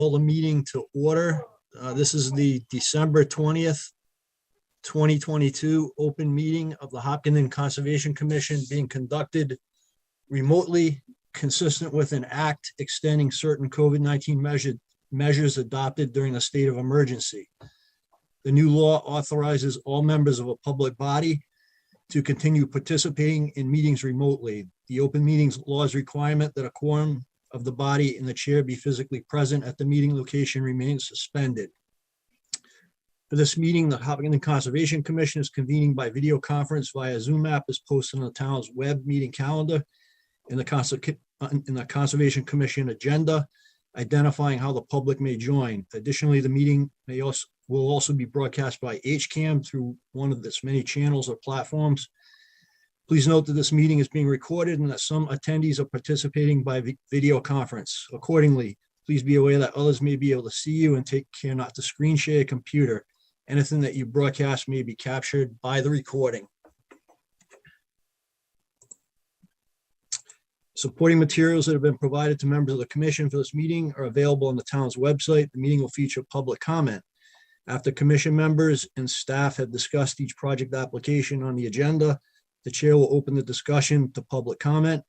Call the meeting to order. This is the December 20th, 2022 open meeting of the Hopkinton Conservation Commission being conducted remotely, consistent with an act extending certain COVID-19 measures adopted during a state of emergency. The new law authorizes all members of a public body to continue participating in meetings remotely. The open meetings law's requirement that a quorum of the body and the chair be physically present at the meeting location remains suspended. For this meeting, the Hopkinton Conservation Commission is convening by video conference via Zoom app as posted on the town's web meeting calendar in the Conservation Commission agenda, identifying how the public may join. Additionally, the meeting will also be broadcast by HCAM through one of its many channels or platforms. Please note that this meeting is being recorded and that some attendees are participating by video conference. Accordingly, please be aware that others may be able to see you and take care not to screen share a computer. Anything that you broadcast may be captured by the recording. Supporting materials that have been provided to members of the commission for this meeting are available on the town's website. The meeting will feature public comment. After commission members and staff have discussed each project application on the agenda, the chair will open the discussion to public comment.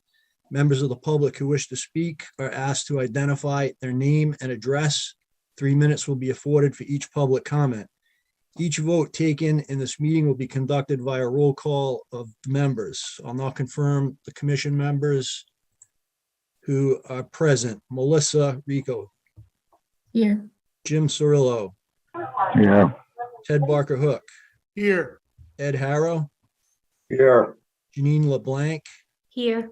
Members of the public who wish to speak are asked to identify their name and address. 3 minutes will be afforded for each public comment. Each vote taken in this meeting will be conducted via roll call of members. I'll now confirm the commission members who are present. Melissa Rico. Here. Jim Cirillo. Yeah. Ted Barker Hook. Here. Ed Harrow. Here. Janine LeBlanc. Here.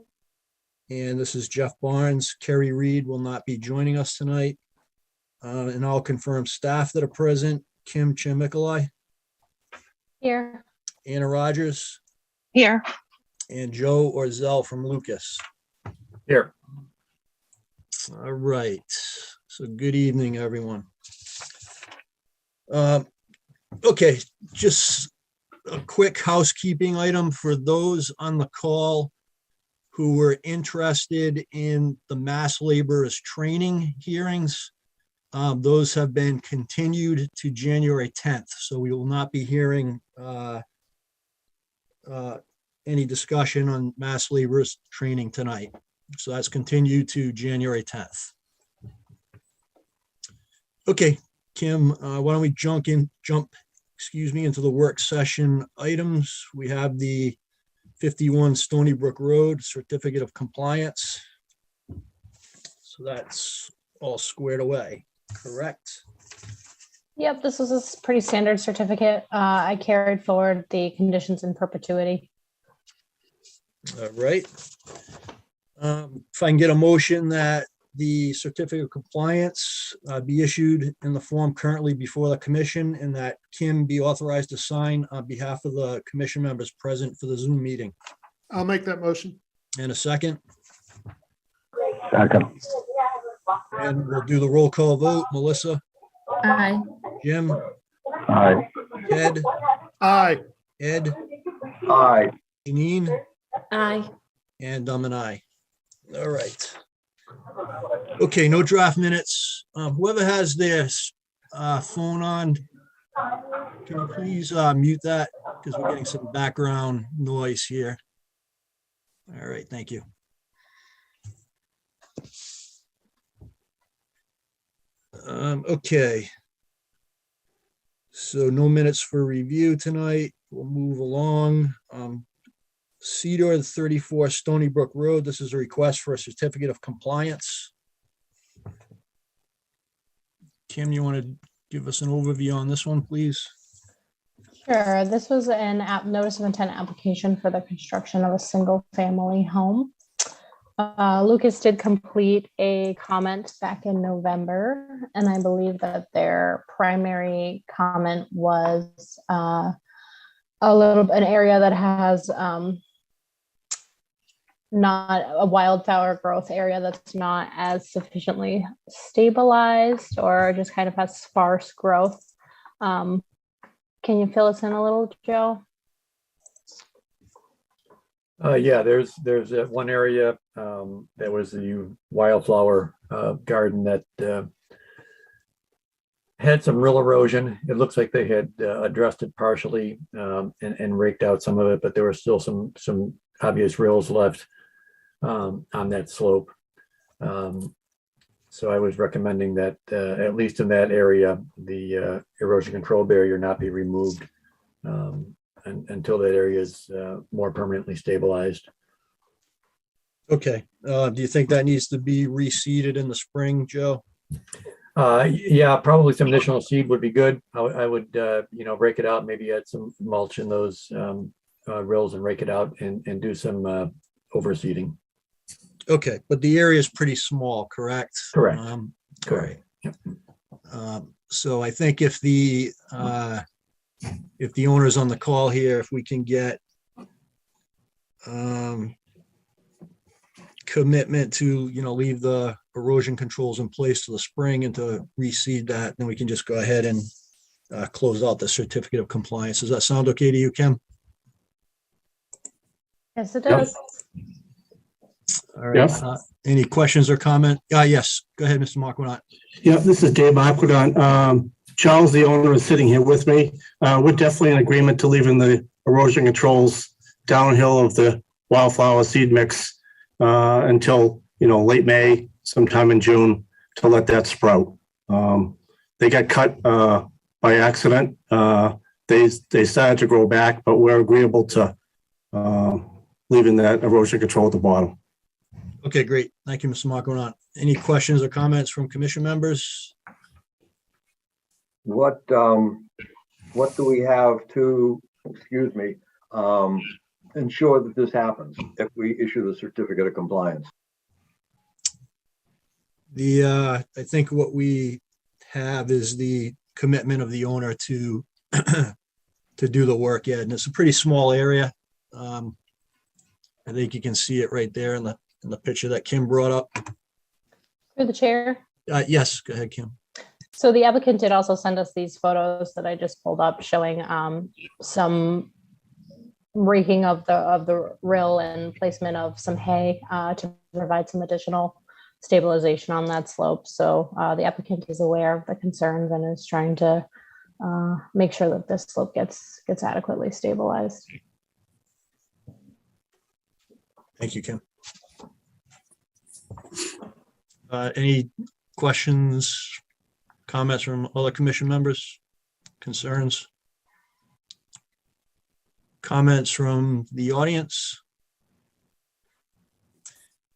And this is Jeff Barnes. Kerry Reed will not be joining us tonight. And I'll confirm staff that are present. Kim Chimikalai. Here. Anna Rogers. Here. And Joe Orzel from Lucas. Here. All right. So good evening, everyone. Okay, just a quick housekeeping item for those on the call who were interested in the mass laborers training hearings. Those have been continued to January 10th, so we will not be hearing any discussion on mass laborers training tonight. So that's continued to January 10th. Okay, Kim, why don't we jump into the work session items. We have the 51 Stony Brook Road Certificate of Compliance. So that's all squared away, correct? Yep, this was a pretty standard certificate. I carried forward the conditions in perpetuity. All right. If I can get a motion that the certificate of compliance be issued in the form currently before the commission and that Kim be authorized to sign on behalf of the commission members present for the Zoom meeting. I'll make that motion. And a second, Second. and we'll do the roll call vote. Melissa, Aye. Jim, Aye. Ted, Aye. Ed, Aye. Janine, Aye. and I'm an aye. All right. Okay, no draft minutes. Whoever has their phone on, can you please mute that? Because we're getting some background noise here. All right, thank you. Okay. So no minutes for review tonight. We'll move along. Cedar 34 Stony Brook Road. This is a request for a certificate of compliance. Kim, you want to give us an overview on this one, please? Sure. This was an notice of intent application for the construction of a single family home. Lucas did complete a comment back in November, and I believe that their primary comment was an area that has not a wildflower growth area that's not as sufficiently stabilized or just kind of has sparse growth. Can you fill us in a little, Joe? Yeah, there's that one area that was the wildflower garden that had some real erosion. It looks like they had addressed it partially and raked out some of it, but there were still some obvious rills left on that slope. So I was recommending that at least in that area, the erosion control barrier not be removed until that area is more permanently stabilized. Okay, do you think that needs to be reseeded in the spring, Joe? Yeah, probably some additional seed would be good. I would, rake it out, maybe add some mulch in those rills and rake it out and do some overseeding. Okay, but the area is pretty small, correct? Correct. Correct. Yep. So I think if the owner's on the call here, if we can get commitment to, leave the erosion controls in place to the spring and to reseed that, then we can just go ahead and close out the certificate of compliance. Does that sound okay to you, Kim? Yes, it Yep. does. All right. Yes. Any questions or comment? Yes, go ahead, Mr. Marquardt. Yeah, this is Dave Aquidon. Charles, the owner, is sitting here with me. We're definitely in agreement to leaving the erosion controls downhill of the wildflower seed mix until, late May, sometime in June, to let that sprout. They got cut by accident. They started to grow back, but we're agreeable to leaving that erosion control at the bottom. Okay, great. Thank you, Mr. Marquardt. Any questions or comments from commission members? What do we have to, ensure that this happens if we issue the certificate of compliance? I think what we have is the commitment of the owner to to do the work. Yeah, and it's a pretty small area. I think you can see it right there in the picture that Kim brought up. Through the chair. Yes, go ahead, Kim. So the applicant did also send us these photos that I just pulled up showing some raking of the rill and placement of some hay to provide some additional stabilization on that slope. So the applicant is aware of the concerns and is trying to make sure that this slope gets adequately stabilized. Thank you, Kim. Any questions, comments from other commission members? Concerns? Comments from the audience?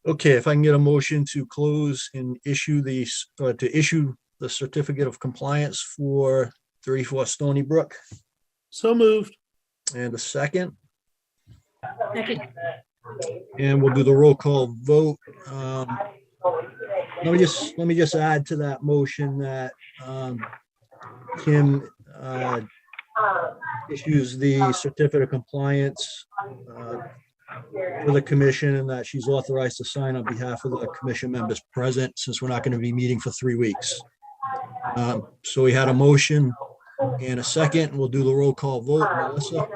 Okay, if I can get a motion to close and issue the certificate of compliance for 34 Stony Brook, So moved. and a second, Second. and we'll do the roll call vote. Let me just add to that motion that Kim issues the certificate of compliance for the commission, and that she's authorized to sign on behalf of the commission members present, since we're not going to be meeting for 3 weeks. So we had a motion and a second. We'll do the roll call vote. Melissa,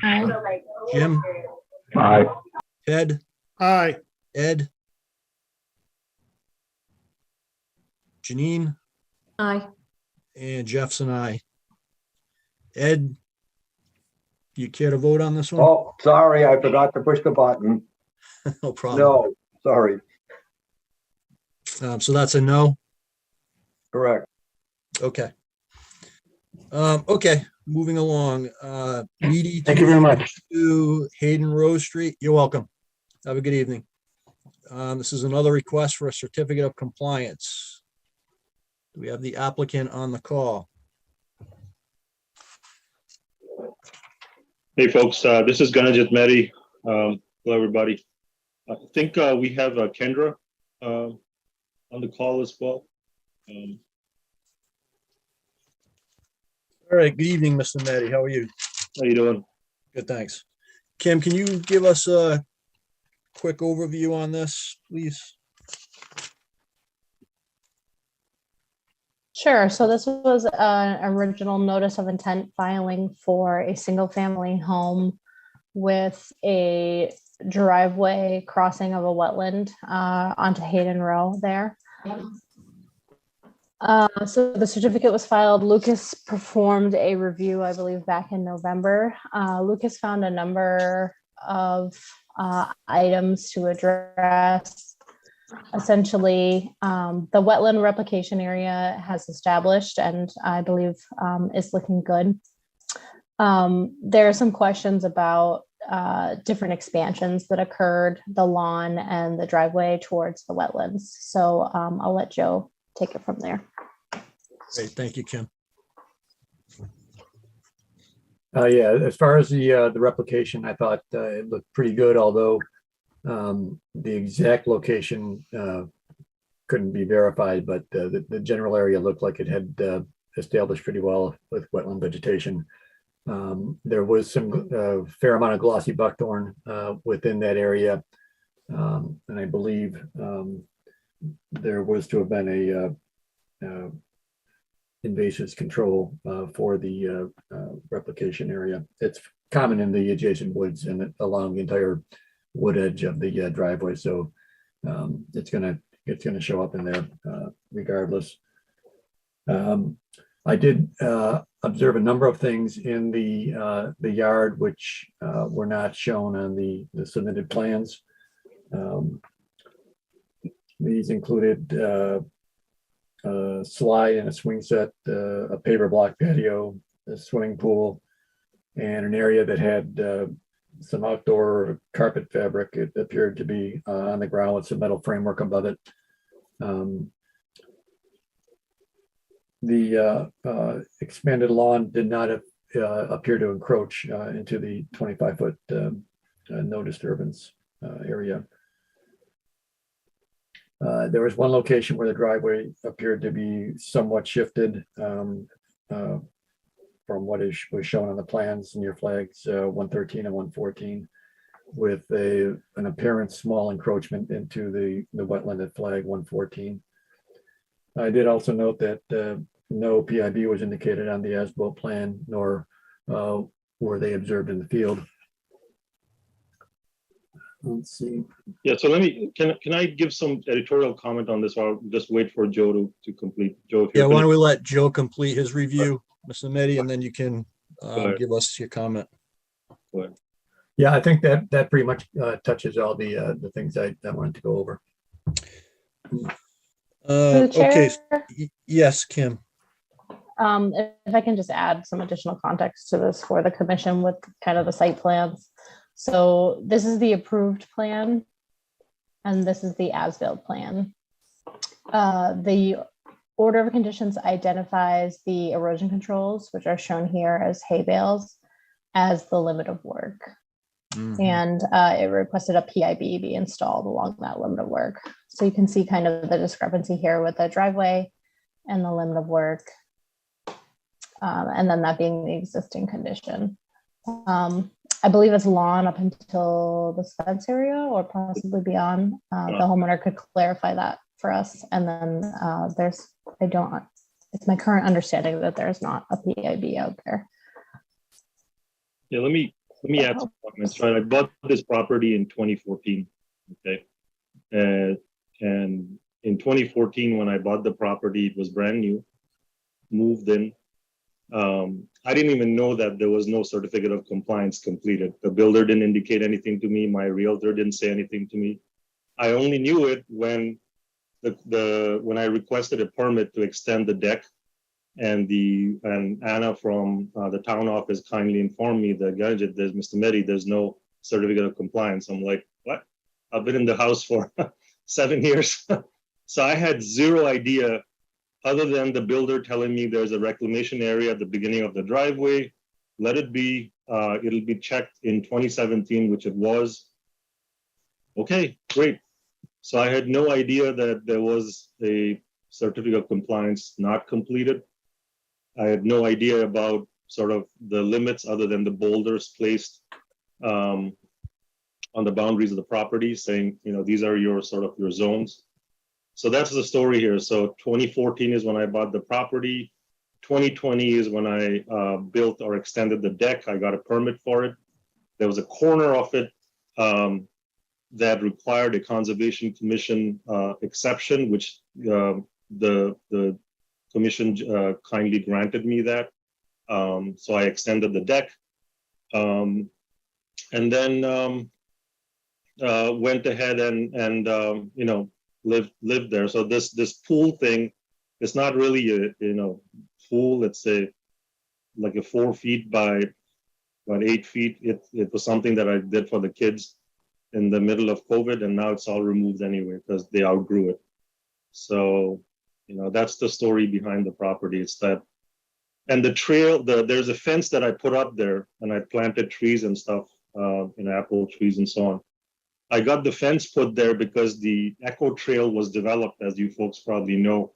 Aye. Jim, Aye. Ted, Aye. Ed, Janine, Aye. and Jeff's and I. Ed, do you care to vote on this one? Oh, sorry, I forgot to push the button. No problem. No, sorry, So that's a no. correct. Okay. Okay, moving along. Meady Thank you very much. to Hayden Rose Street. You're welcome. Have a good evening. This is another request for a certificate of compliance. Do we have the applicant on the call? Hey, folks, this is Ganajit Mehri. Hello, everybody. I think we have Kendra on the call as well. All right, good evening, Mr. Mehdi. How are you? How you doing? Good, thanks. Kim, can you give us a quick overview on this, please? Sure. So this was an original notice of intent filing for a single family home with a driveway crossing of a wetland onto Hayden Row there. So the certificate was filed. Lucas performed a review, I believe, back in November. Lucas found a number of items to address. Essentially, the wetland replication area has established and I believe is looking good. There are some questions about different expansions that occurred, the lawn and the driveway towards the wetlands. So I'll let Joe take it from there. Great, thank you, Kim. Yeah, as far as the replication, I thought it looked pretty good, although the exact location couldn't be verified, but the general area looked like it had established pretty well with wetland vegetation. There was some fair amount of glossy buckthorn within that area. And I believe there was to have been a invasive control for the replication area. It's common in the adjacent woods and along the entire wood edge of the driveway. So it's gonna show up in there regardless. I did observe a number of things in the yard which were not shown on the submitted plans. These included a slide and a swing set, a paver block patio, a swimming pool, and an area that had some outdoor carpet fabric. It appeared to be on the ground with some metal framework above it. The expanded lawn did not appear to encroach into the 25-foot no disturbance area. There was one location where the driveway appeared to be somewhat shifted from what was shown on the plans near flags 113 and 114, with an apparent small encroachment into the wetland at flag 114. I did also note that no PIB was indicated on the as-built plan, nor were they observed in the field. Let's see. Yeah, so can I give some editorial comment on this, or I'll just wait for Joe to complete? Joe, if Yeah, you're why don't finished. we let Joe complete his review, Mr. Mehdi, and then you can ahead. give us your comment. Yeah, I think that pretty much touches all the things I wanted to go over. Through the Okay, chair, yes, Kim. if I can just add some additional context to this for the commission with kind of the site plans. So this is the approved plan, and this is the as-built plan. The order of conditions identifies the erosion controls, which are shown here as hay bales, as the limit of work. And it requested a PIB be installed along that limit of work. So you can see kind of the discrepancy here with the driveway and the limit of work. And then that being the existing condition. I believe it's lawn up until the fence area or possibly beyond. The homeowner could clarify that for us. And then it's my current understanding that there's not a PIB out there. Yeah, let me add some comments. Right, I bought this property in 2014. Okay, and in 2014, when I bought the property, it was brand new, moved in. I didn't even know that there was no certificate of compliance completed. The builder didn't indicate anything to me. My realtor didn't say anything to me. I only knew it when when I requested a permit to extend the deck, and Anna from the town office kindly informed me that there's Mr. Mehdi, there's no certificate of compliance. I'm like, what? I've been in the house for 7 years. So I had zero idea, other than the builder telling me there's a reclamation area at the beginning of the driveway. Let it be. It'll be checked in 2017, which it was. Okay, great. So I had no idea that there was a certificate of compliance not completed. I had no idea about sort of the limits other than the boulders placed on the boundaries of the property, saying, these are your sort of your zones. So that's the story here. So 2014 is when I bought the property. 2020 is when I built or extended the deck. I got a permit for it. There was a corner of it that required a Conservation Commission exception, which the commission kindly granted me that. So I extended the deck. And then went ahead and you know, lived there. So this pool thing, it's not really a pool. It's like a 4 feet by about 8 feet. It was something that I did for the kids in the middle of COVID, and now it's all removed anyway because they outgrew it. So, you know, that's the story behind the property. It's that, and the trail, there's a fence that I put up there, and I planted trees and stuff, apple trees and so on. I got the fence put there because the Echo Trail was developed, as you folks probably know,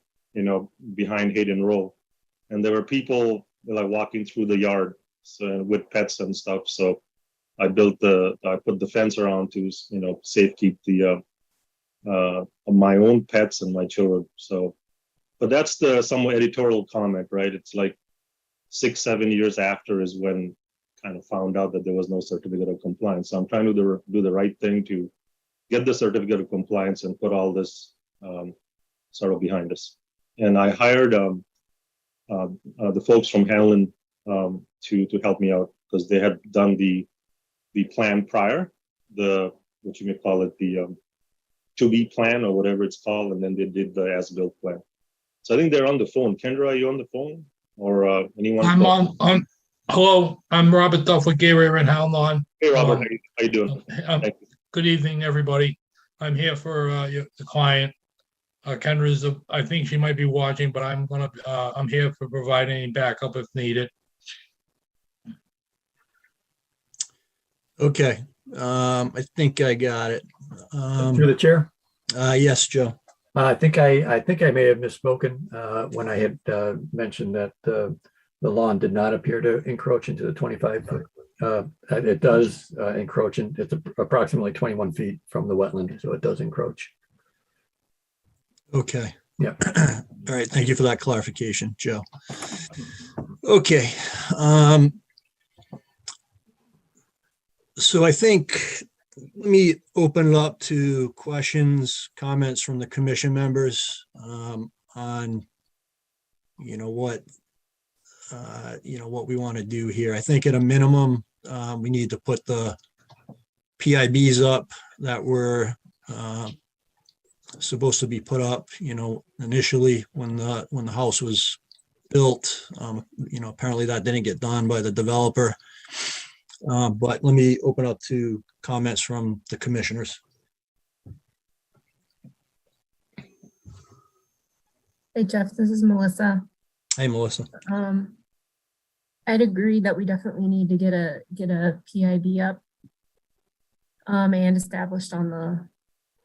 behind Hayden Row, and there were people like walking through the yard with pets and stuff. So I put the fence around to, safe keep the my own pets and my children. So, but that's the somewhat editorial comment, right? It's like 6-7 years after is when kind of found out that there was no certificate of compliance. So I'm trying to do the right thing to get the certificate of compliance and put all this sort of behind us. And I hired the folks from Hanlon to help me out because they had done the plan prior, what you may call it, the to-be plan or whatever it's called, and then they did the as-built plan. So I think they're on the phone. Kendra, are you on the phone? Or anyone? I'm on. Hello, I'm Robert Duff with Gateway and Howlon. Hey, Robert, how you doing? Thank you. Good evening, everybody. I'm here for the client. Kendra's, I think she might be watching, but I'm here for providing backup if needed. Okay, I think I got it. Through the chair. Yes, Joe. I think I may have misspoken when I had mentioned that the lawn did not appear to encroach into the 25 foot. It does encroach, and it's approximately 21 feet from the wetland, so it does encroach. Okay. Yeah. All right. Thank you for that clarification, Joe. Okay. So I think, let me open it up to questions, comments from the commission members on, what we want to do here. I think at a minimum, we need to put the PIBs up that were supposed to be put up, initially when the house was built. Apparently that didn't get done by the developer. But let me open up to comments from the commissioners. Hey, Jeff, this is Melissa. Hey, Melissa. I'd agree that we definitely need to get a PIB up and established on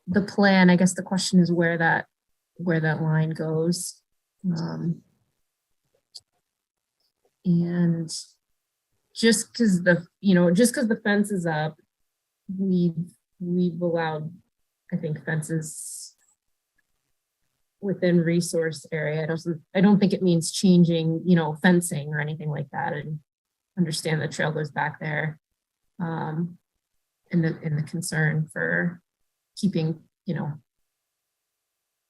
the plan. I guess the question is where that line goes. And just because the fence is up, we've allowed, I think, fences within resource area. I don't think it means changing, fencing or anything like that. And understand the trail goes back there. And the concern for keeping,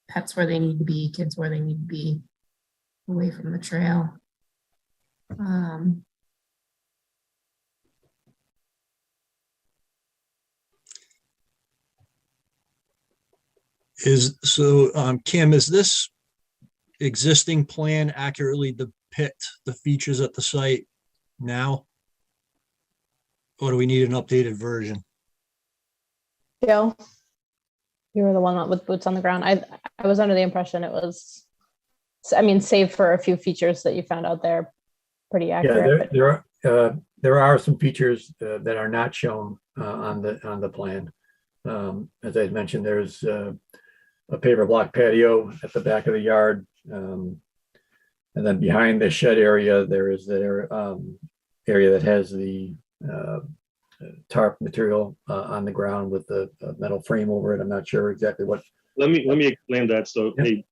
pets where they need to be, kids where they need to be, away from the trail. Kim, is this existing plan accurately depict the features at the site now? Or do we need an updated version? Joe, you were the one with boots on the ground. I was under the impression it was, save for a few features that you found out there, pretty accurate. Yeah, there are some features that are not shown on the plan. As I mentioned, there's a paver block patio at the back of the yard. And then behind the shed area, there is the area that has the tarp material on the ground with the metal frame over it. I'm not sure exactly what. Let me explain that. So, yeah. Hey,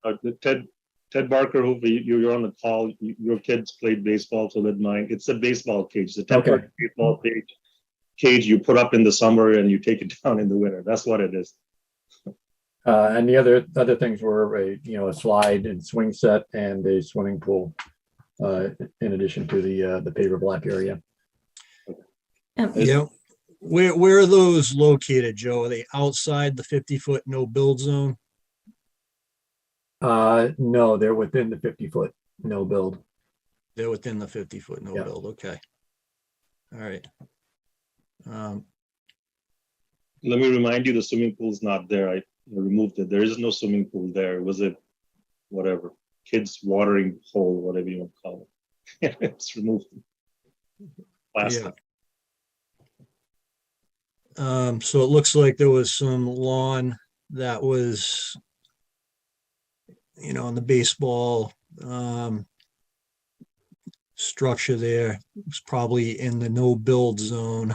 Ted Barker, who you're on the call, your kids played baseball, so did mine. It's a baseball cage. The temporary baseball cage you put up in the summer and you take it down in the winter. That's what it is. And the other things were a slide and swing set and a swimming pool, in addition to the paver block area. Yeah. Where are those located, Joe? Are they outside the 50-foot no build zone? No, they're within the 50-foot no build. They're within the 50-foot no Yeah. build. Okay. All right. Let me remind you, the swimming pool's not there. I removed it. There is no swimming pool there. It was a whatever, kids watering hole, whatever you want to call it. It's removed. Plastic. So it looks like there was some lawn that was, on the baseball structure there. It was probably in the no build zone.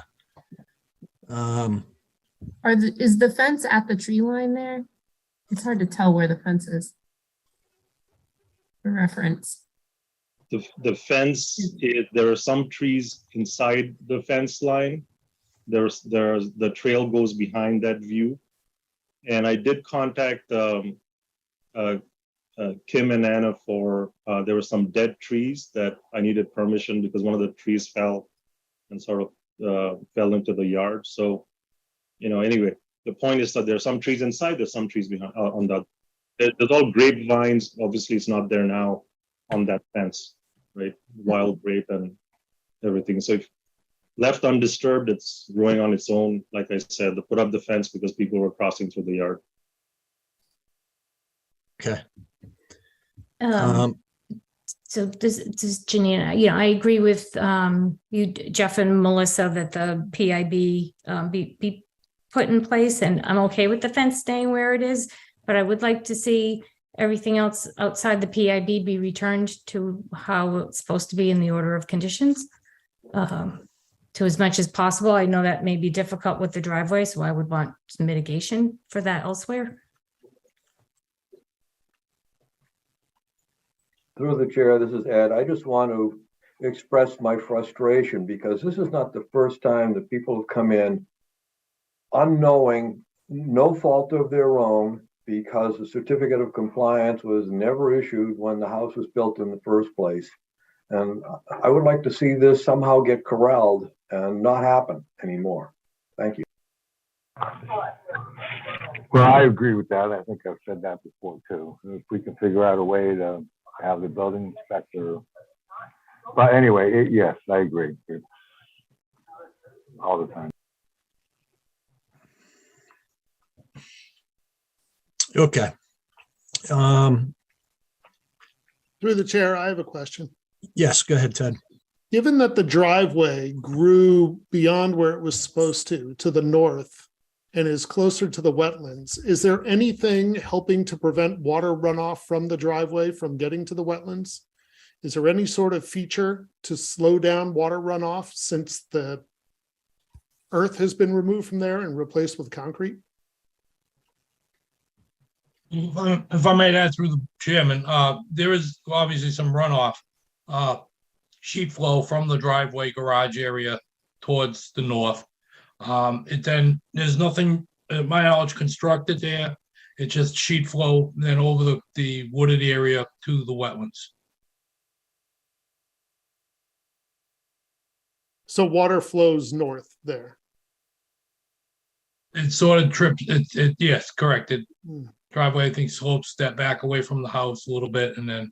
Is the fence at the tree line there? It's hard to tell where the fence is. For reference. The fence, there are some trees inside the fence line. There's the trail goes behind that view. And I did contact Kim and Anna for, there were some dead trees that I needed permission because one of the trees fell and sort of fell into the yard. So, anyway, the point is that there are some trees inside, there's some trees behind on that. There's all grapevines. Obviously, it's not there now on that fence, right? Wild grape and everything. So if left undisturbed, it's growing on its own. Like I said, they put up the fence because people were crossing through the yard. Okay. So this is Janina. I agree with you, Jeff and Melissa, that the PIB be put in place, and I'm okay with the fence staying where it is, but I would like to see everything else outside the PIB be returned to how it's supposed to be in the order of conditions, to as much as possible. I know that may be difficult with the driveway, so I would want some mitigation for that elsewhere. Through the chair, this is Ed. I just want to express my frustration because this is not the first time that people have come in unknowing, no fault of their own, because the certificate of compliance was never issued when the house was built in the first place. And I would like to see this somehow get corralled and not happen anymore. Thank you. Well, I agree with that. I think I've said that before too. If we can figure out a way to have the building inspector. But anyway, yes, I agree. It's all the time. Okay. Through the chair, I have a question. Yes, go ahead, Ted. Given that the driveway grew beyond where it was supposed to the north, and is closer to the wetlands, is there anything helping to prevent water runoff from the driveway from getting to the wetlands? Is there any sort of feature to slow down water runoff since the earth has been removed from there and replaced with concrete? If I might add through the chairman, there is obviously some runoff, sheet flow from the driveway garage area towards the north. There's nothing, my knowledge, constructed there. It's just sheet flow then over the wooded area to the wetlands. So water flows north there. It sort of trips, yes, correct. Driveway, I think, slopes step back away from the house a little bit, and then,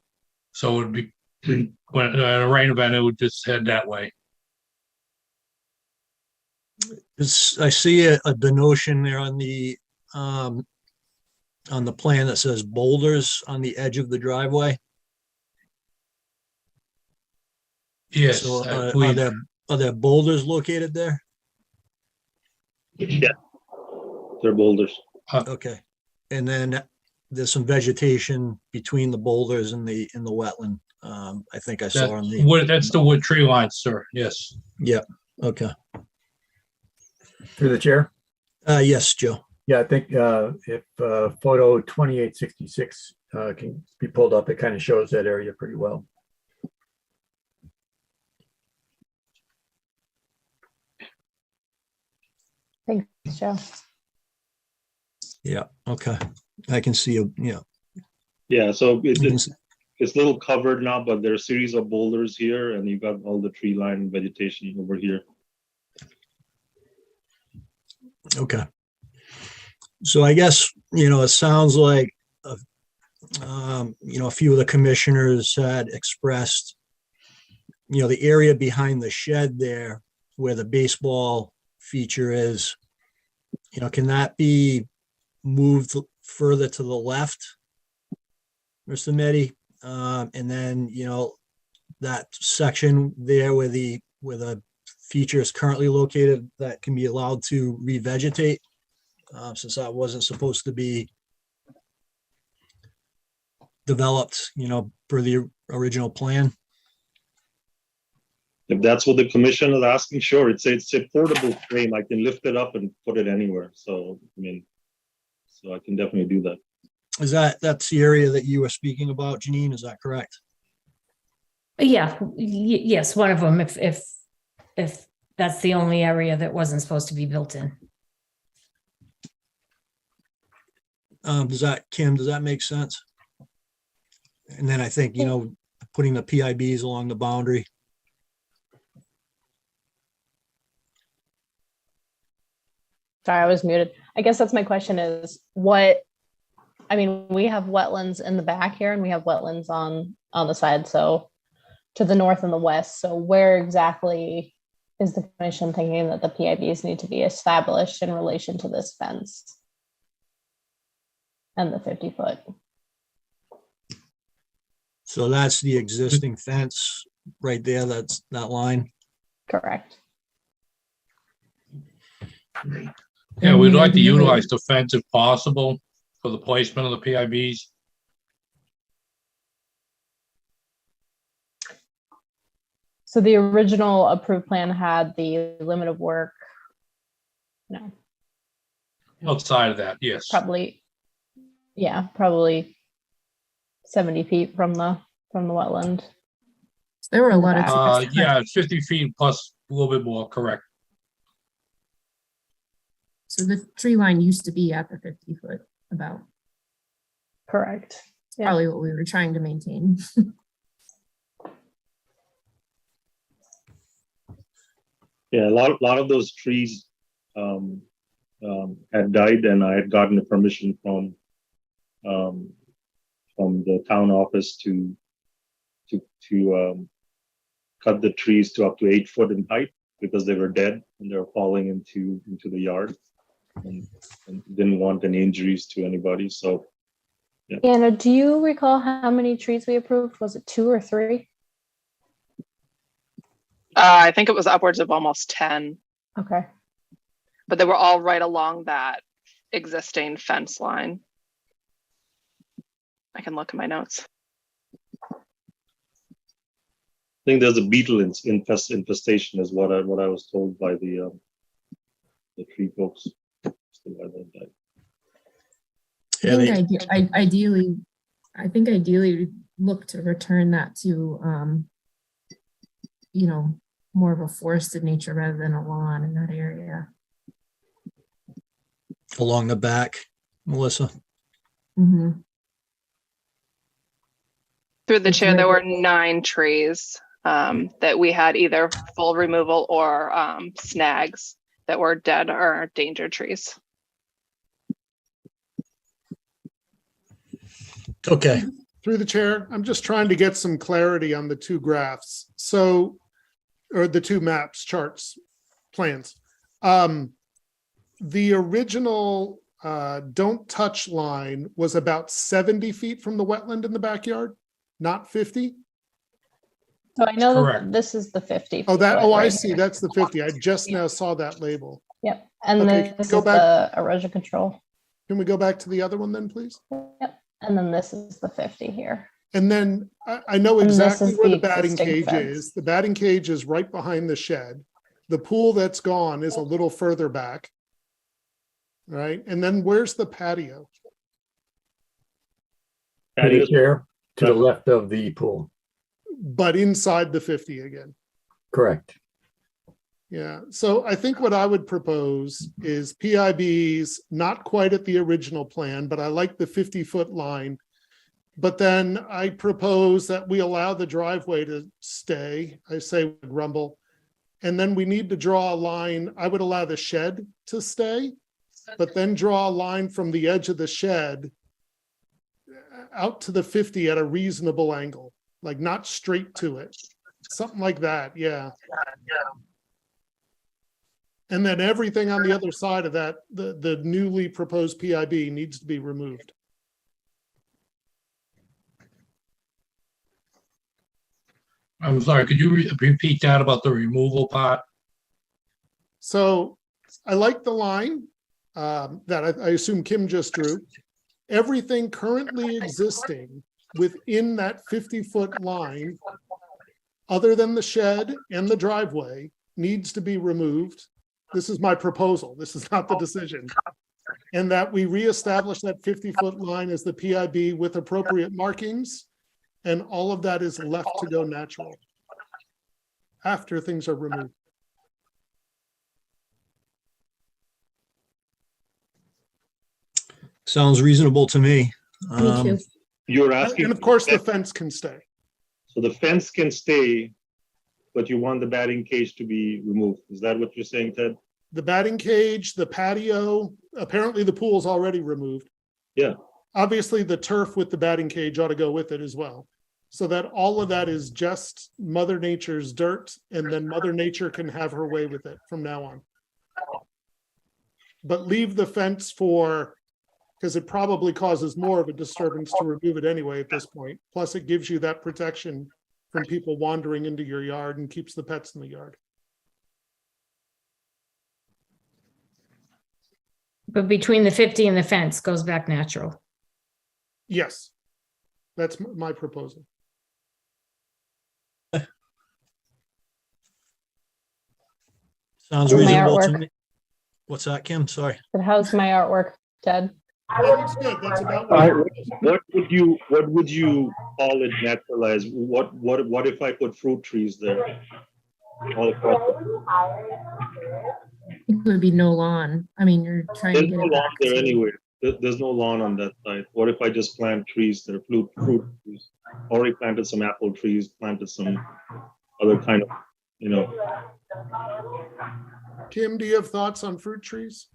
so it would be, when a rain event, it would just head that way. I see a denotation there on the plan that says boulders on the edge of the driveway. Yes, So I are believe, there boulders located there? Yeah, they're boulders. Okay. And then there's some vegetation between the boulders and the wetland. I think I saw on the. that's the wood tree line, sir, yes. Yeah, okay. Through the chair. Yes, Joe. Yeah, I think if photo 2866 can be pulled up, it kind of shows that area pretty well. Thanks, Joe. Yeah, okay. I can see, Yeah, so I can it's a little covered now, but there are a series of boulders here, and you got all the tree line vegetation over here. Okay. So I guess, it sounds like, a few of the commissioners had expressed, the area behind the shed there where the baseball feature is, can that be moved further to the left, Mr. Meddy? And then, that section there where the feature is currently located, that can be allowed to revegetate, since that wasn't supposed to be developed, per the original plan. If that's what the commission is asking, sure, it's a portable frame. I can lift it up and put it anywhere. So, so I can definitely do that. That's the area that you were speaking about, Janine, is that correct? Yeah, yes, one of them, if that's the only area that wasn't supposed to be built in. Kim, does that make sense? And then I think, putting the PIBs along the boundary. Sorry, I was muted. I guess that's my question is we have wetlands in the back here and we have wetlands on the side. So to the north and the west. So where exactly is the commission thinking that the PIBs need to be established in relation to this fence and the 50-foot? So that's the existing fence right there. That's that line. Correct. Yeah, we'd like to utilize the fence if possible for the placement of the PIBs. So the original approved plan had the limit of work. No, Outside of that, yes. probably 70 feet from the wetland. There were a lot of. Yeah, 50 feet plus a little bit more, correct. So the tree line used to be at the 50-foot about. Correct. Yeah. Probably what we were trying to maintain. Yeah, a lot of those trees had died, and I had gotten the permission from the town office to cut the trees to up to 8 foot in height because they were dead and they were falling into the yard, and didn't want any injuries to anybody. So, yeah. Anna, do you recall how many trees we approved? Was it 2 or 3? I think it was upwards of almost 10, Okay. but they were all right along that existing fence line. I can look at my notes. I think there's a beetle infestation is what I was told by the tree folks. I think ideally look to return that to more of a forested nature rather than a lawn in that area. Along the back, Melissa. Mm-hmm. Through the chair, there were 9 trees that we had either full removal or snags that were dead or danger trees. Okay. Through the chair, I'm just trying to get some clarity on the 2 graphs. So, or the 2 maps, charts, plans. The original don't touch line was about 70 feet from the wetland in the backyard, not 50. So I know Correct. that this is the 50. Oh, I right see. here. That's the 50. I just now saw that label. Yep. And Okay, then can this we go is back? the erosion control. Can we go back to the other one then, please? Yep. And then this is the 50 here. And then I know And this exactly is where the the batting existing cage fence. is. The batting cage is right behind the shed. The pool that's gone is a little further back. Right? And then where's the patio? To the chair, to the left of the pool. But inside the 50 again. Correct. Yeah, so I think what I would propose is PIBs, not quite at the original plan, but I like the 50-foot line. But then I propose that we allow the driveway to stay, I say Rumble. And then we need to draw a line, I would allow the shed to stay, but then draw a line from the edge of the shed out to the 50 at a reasonable angle, like not straight to it. Something like that, yeah. And then everything on the other side of that, the newly proposed PIB needs to be removed. I'm sorry, could you repeat that about the removal part? So I like the line that I assume Kim just drew. Everything currently existing within that 50-foot line, other than the shed and the driveway, needs to be removed. This is my proposal. This is not the decision. And that we reestablish that 50-foot line as the PIB with appropriate markings, and all of that is left to go natural after things are removed. Sounds reasonable to me. Me too. You're asking. And of course, the fence can stay. So the fence can stay, but you want the batting cage to be removed. Is that what you're saying, Ted? The batting cage, the patio, apparently the pool's already removed. Yeah. Obviously, the turf with the batting cage ought to go with it as well. So that all of that is just Mother Nature's dirt, and then Mother Nature can have her way with it from now on. But leave the fence for, because it probably causes more of a disturbance to remove it anyway at this point. Plus, it gives you that protection from people wandering into your yard and keeps the pets in the yard. But between the 50 and the fence goes back natural. Yes, that's my proposal. Sounds My reasonable to artwork. me. What's that, Kim? Sorry. But how's my artwork, Ted? That looks good. That's about All what right. What would you call it naturalized? What if I put fruit trees there? All across. It would be no lawn. I mean, you're trying to There's get no it lawn back. there anyway. There's no lawn on that side. What if I just plant trees there, fruit trees? Already planted some apple trees, planted some other kind of, Kim, do you have thoughts on fruit trees?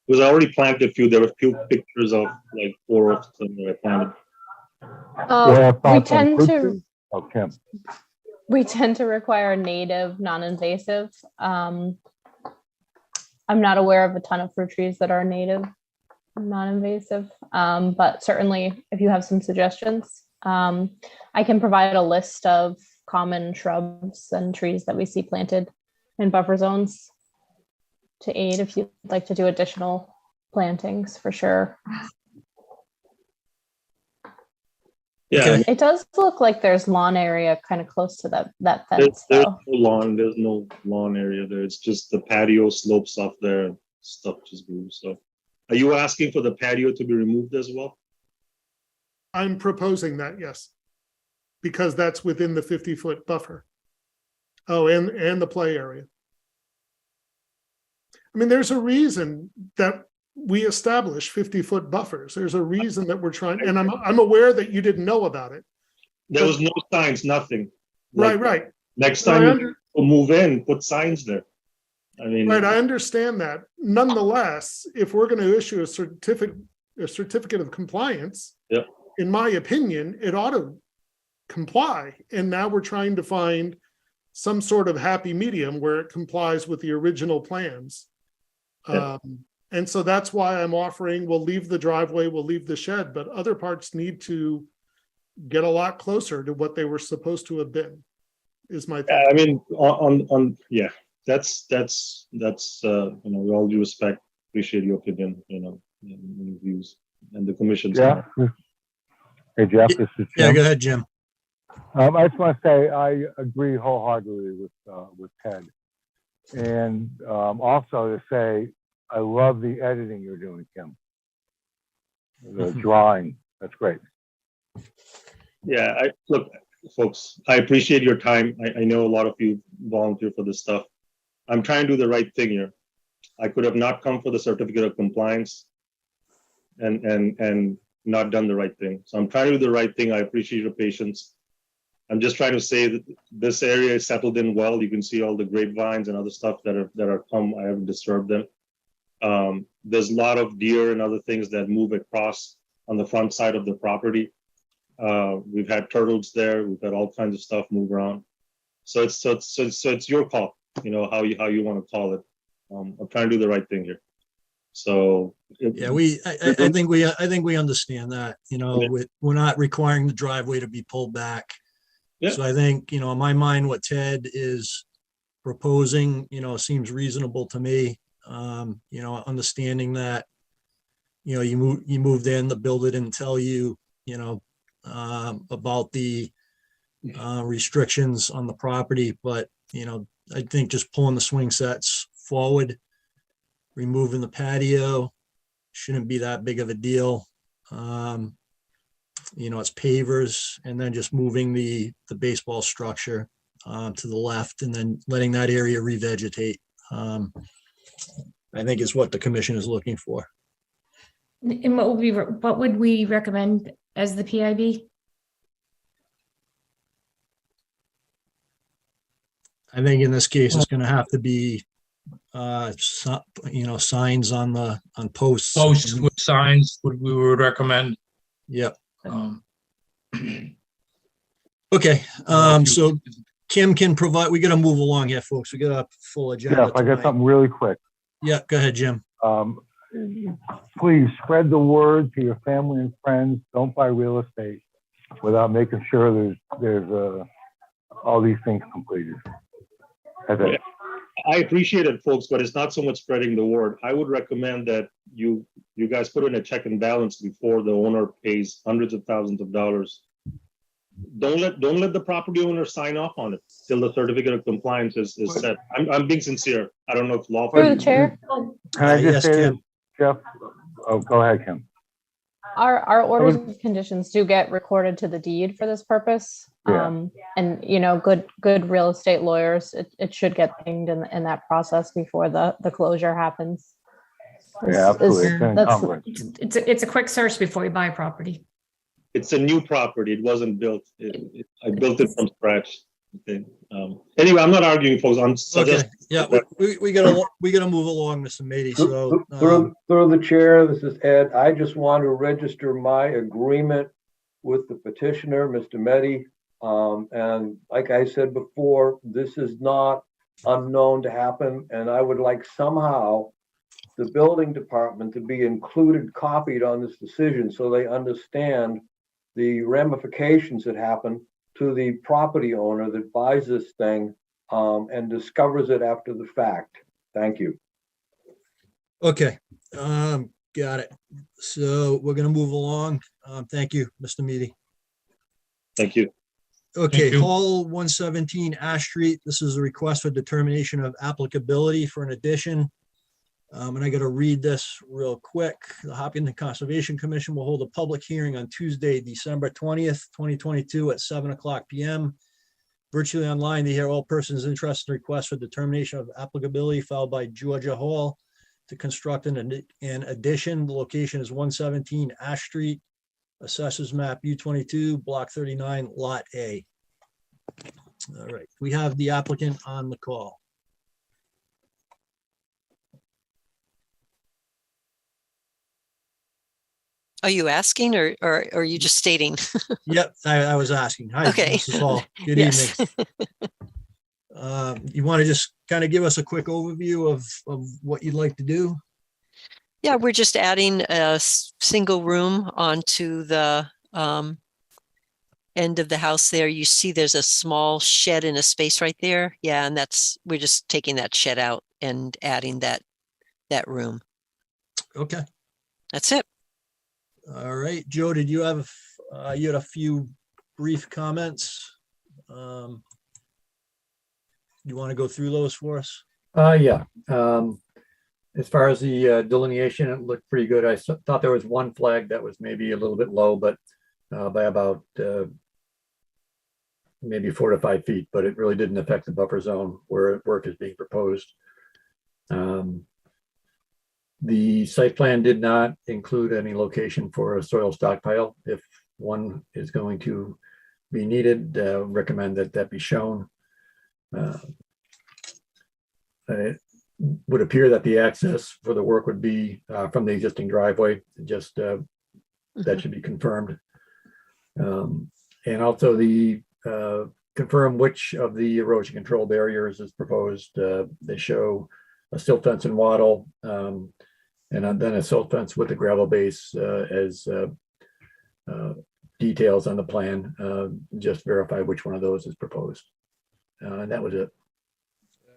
because I already planted a few. There were a few pictures of like 4 of them that I planted. We tend to Oh, Kim. require native, non-invasive. I'm not aware of a ton of fruit trees that are native, non-invasive, but certainly if you have some suggestions, I can provide a list of common shrubs and trees that we see planted in buffer zones to aid if you'd like to do additional plantings, for sure. Yeah, It does look like there's lawn area kind of close to that there's fence, no though. lawn. There's no lawn area there. It's just the patio slopes off there. And stuff just grew. So, are you asking for the patio to be removed as well? I'm proposing that, yes. Because that's within the 50-foot buffer. Oh, and the play area. I mean, there's a reason that we establish 50-foot buffers. There's a reason that we're trying, and I'm aware that you didn't know about it. There was no signs, nothing. Right, Like, right. Next No, I time under- you move in, put signs there. I mean, Right, I understand that. Nonetheless, if we're going to issue a certificate of compliance, Yep. in my opinion, it ought to comply. And now we're trying to find some sort of happy medium where it complies with the original plans. Yep. And so that's why I'm offering, we'll leave the driveway, we'll leave the shed, but other parts need to get a lot closer to what they were supposed to have been, is my thing. I mean, yeah, that's with all due respect, appreciate your opinion, and your views and the commission's. Jeff? Hey, Jeff, this is Yeah, Jim. go ahead, Jim. I just want to say I agree wholeheartedly with Ted. And also to say, I love the editing you're doing, Kim. The drawing, that's great. Yeah, look, folks, I appreciate your time. I know a lot of you volunteer for this stuff. I'm trying to do the right thing here. I could have not come for the certificate of compliance and not done the right thing. So I'm trying to do the right thing. I appreciate your patience. I'm just trying to say that this area is settled in well. You can see all the grapevines and other stuff that are come. I haven't disturbed them. There's a lot of deer and other things that move across on the front side of the property. We've had turtles there. We've had all kinds of stuff move around. So it's your call. You know how you want to call it. I'm trying to do the right thing here. So Yeah, I think we understand that, you know, we're not requiring the driveway to be pulled back. Yeah. So I think, you know, in my mind, what Ted is proposing, you know, seems reasonable to me. You know, understanding that, you know, you moved in, the builder didn't tell you, you know, about the restrictions on the property, but, you know, I think just pulling the swing sets forward, removing the patio shouldn't be that big of a deal. You know, it's pavers, and then just moving the baseball structure to the left, and then letting that area revegetate. I think is what the commission is looking for. And what would we recommend as the PIB? I think in this case, it's going to have to be, you know, signs on posts. Posts with signs we would recommend. Yep. Um, Okay. So Kim can provide, we got to move along here, folks. We got a full agenda. Jeff, I got tonight. something really quick. Yeah, go ahead, Jim. Please spread the word to your family and friends. Don't buy real estate without making sure there's all these things completed. That's it. I appreciate it, folks, but it's not so much spreading the word. I would recommend that you guys put in a check and balance before the owner pays hundreds of thousands of dollars. Don't let the property owner sign off on it till the certificate of compliance is set. I'm being sincere. I don't know if law. Through the chair, Can I Yes, just say, Kim. Jeff? Oh, go ahead, Kim. our orders of conditions do get recorded to the deed for this purpose. Yeah. And you know, good real estate lawyers, it should get pinged in that process before the closure happens. Yeah, absolutely. It's an That's- encumbrance. It's a quick search before you buy a property. It's a new property. It wasn't built. I built it from scratch. Okay. Anyway, I'm not arguing, folks. I'm Okay, just yeah, we gotta move along, Mr. Mady. So, Through the chair, this is Ed. I just want to register my agreement with the petitioner, Mr. Mehdi. And like I said before, this is not unknown to happen, and I would like somehow the building department to be included, copied on this decision so they understand the ramifications that happen to the property owner that buys this thing and discovers it after the fact. Thank you. okay, got it. So we're gonna move along. Thank you, Mr. Meady. thank you. Okay, Thank you. Hall 117 Ash Street. This is a request for determination of applicability for an addition. And I got to read this real quick. The Hopkinton Conservation Commission will hold a public hearing on Tuesday, December 20th, 2022 at 7:00 p.m. Virtually online to hear all persons interested in request for determination of applicability filed by Georgia Hall to construct an addition. The location is 117 Ash Street, Assessors Map U22, Block 39, Lot A. All right, we have the applicant on the call. Are you asking or are you just stating? Yep, I was asking. Hi, Okay. Mrs. Hall. Good Yes. evening. You want to just kind of give us a quick overview of what you'd like to do? Yeah, we're just adding a single room onto the end of the house there. You see there's a small shed in a space right there. Yeah, and we're just taking that shed out and adding that room. Okay, That's it. all right. Joe, did you have, you had a few brief comments? You want to go through those for us? Yeah. As far as the delineation, it looked pretty good. I thought there was one flag that was maybe a little bit low, but by about maybe 4 to 5 feet, but it really didn't affect the buffer zone where work is being proposed. The site plan did not include any location for a soil stockpile. If one is going to be needed, recommend that that be shown. It would appear that the access for the work would be from the existing driveway. Just that should be confirmed. And also the confirm which of the erosion control barriers is proposed. They show a silt fence and wattle, and then a silt fence with a gravel base as details on the plan. Just verify which one of those is proposed. And that was it.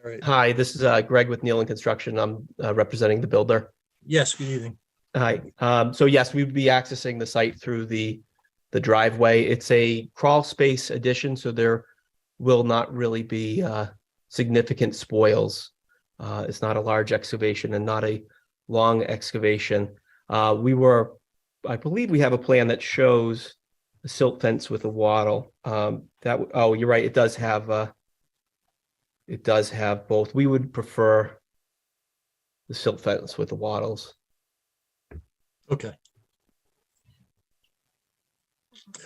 All right. Hi, this is Greg with Nealon Construction. I'm representing the builder. Yes, good evening. Hi. So yes, we would be accessing the site through the driveway. It's a crawl space addition, so there will not really be significant spoils. It's not a large excavation and not a long excavation. I believe we have a plan that shows a silt fence with a wattle. Oh, you're right. It does have both. We would prefer the silt fence with the wattles. Okay.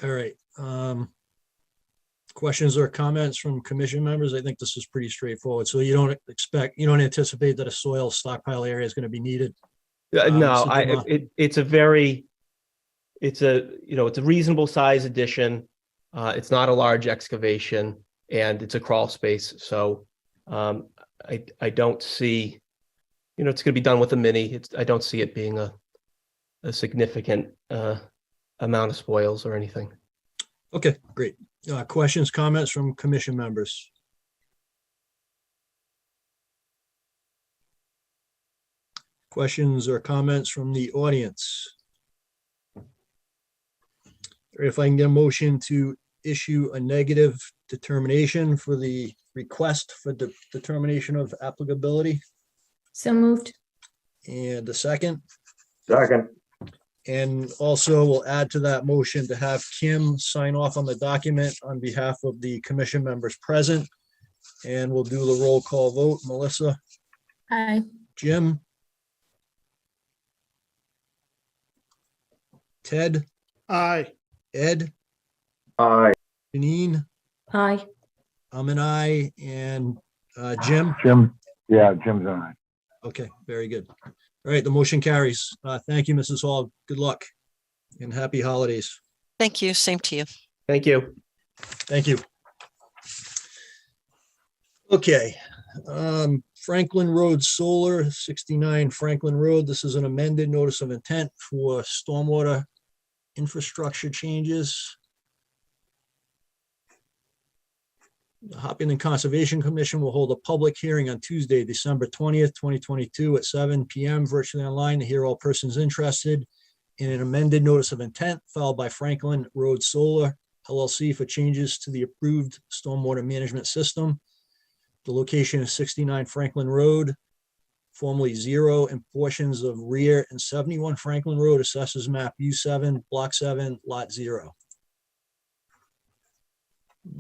All right. Questions or comments from commission members? I think this is pretty straightforward. So you don't anticipate that a soil stockpile area is going to be needed? No, it's a reasonable size addition. It's not a large excavation and it's a crawl space. So I don't see, it's going to be done with a mini. I don't see it being a significant amount of spoils or anything. Okay, great. Questions, comments from commission members? Questions or comments from the audience? If I can get a motion to issue a negative determination for the request for the determination of applicability. So moved. And a second. Second. And also we'll add to that motion to have Kim sign off on the document on behalf of the commission members present. And we'll do the roll call vote. Melissa? Aye. Jim? Ted? Aye. Ed? Aye. Janine? Aye. I'm an aye. And Jim? Jim, yeah, Jim's on it. Okay, very good. All right, the motion carries. Thank you, Mrs. Hall. Good luck and happy holidays. Thank you. Same to you. Thank you. Thank you. Okay, Franklin Road Solar, 69 Franklin Road. This is an amended notice of intent for stormwater infrastructure changes. The Hopkinton Conservation Commission will hold a public hearing on Tuesday, December 20th, 2022 at 7 p.m. virtually online to hear all persons interested in an amended notice of intent filed by Franklin Road Solar LLC for changes to the approved stormwater management system. The location is 69 Franklin Road, formerly 0, and portions of rear and 71 Franklin Road, assessors map U7, block 7, lot 0.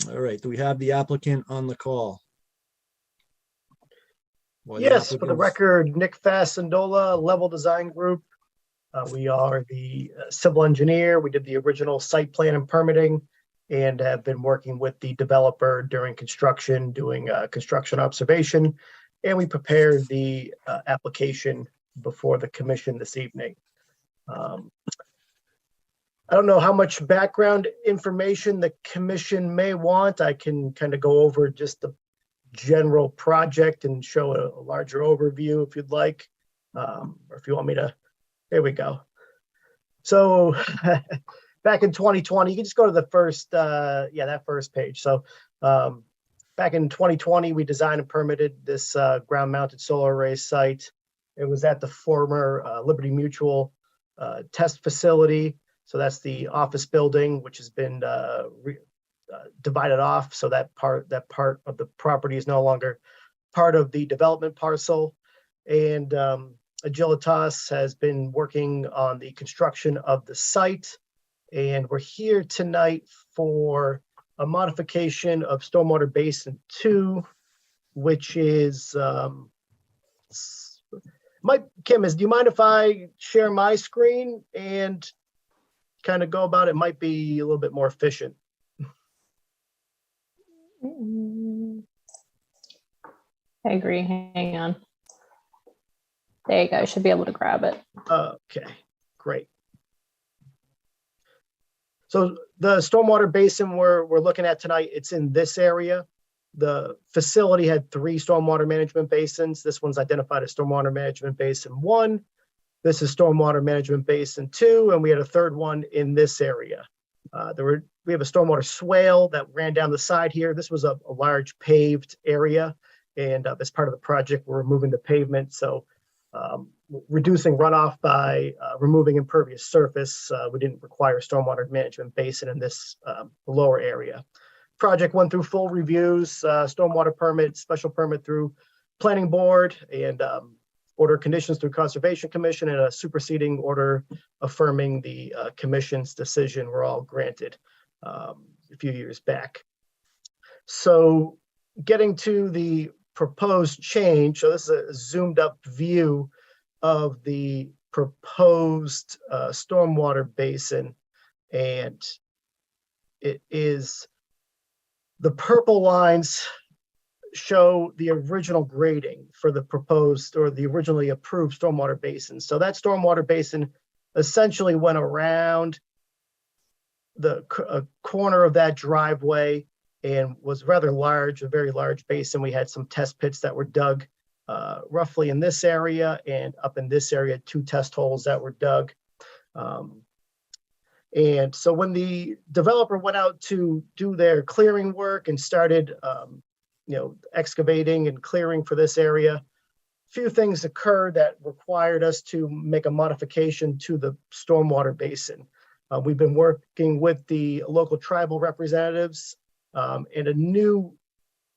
All right, do we have the applicant on the call? Yes, for the record, Nick Fasandola, Level Design Group. We are the civil engineer. We did the original site plan and permitting and have been working with the developer during construction, doing construction observation. And we prepared the application before the commission this evening. I don't know how much background information the commission may want. I can kind of go over just the general project and show a larger overview if you'd like, or if you want me to. There we go. So back in 2020, you can just go to the first, that first page. So back in 2020, we designed and permitted this ground-mounted solar array site. It was at the former Liberty Mutual test facility. So that's the office building, which has been divided off. So that part of the property is no longer part of the development parcel. And Agilitas has been working on the construction of the site. And we're here tonight for a modification of Stormwater Basin 2, which is, Kim, do you mind if I share my screen and kind of go about it? Might be a little bit more efficient. I agree. Hang on. There you go. I should be able to grab it. Okay, great. So the stormwater basin we're looking at tonight, it's in this area. The facility had 3 stormwater management basins. This one's identified as stormwater management basin 1. This is stormwater management basin 2, and we had a third one in this area. We have a stormwater swale that ran down the side here. This was a large paved area, and as part of the project, we're removing the pavement. So reducing runoff by removing impervious surface. We didn't require stormwater management basin in this lower area. Project went through full reviews, stormwater permit, special permit through planning board, and order of conditions through Conservation Commission, and a superseding order affirming the commission's decision were all granted a few years back. So getting to the proposed change, so this is a zoomed up view of the proposed stormwater basin, and it is the purple lines show the original grading for the proposed or the originally approved stormwater basin. So that stormwater basin essentially went around the corner of that driveway and was rather large, a very large basin. We had some test pits that were dug roughly in this area, and up in this area, 2 test holes that were dug. And so when the developer went out to do their clearing work and started excavating and clearing for this area, a few things occurred that required us to make a modification to the stormwater basin. We've been working with the local tribal representatives, and a new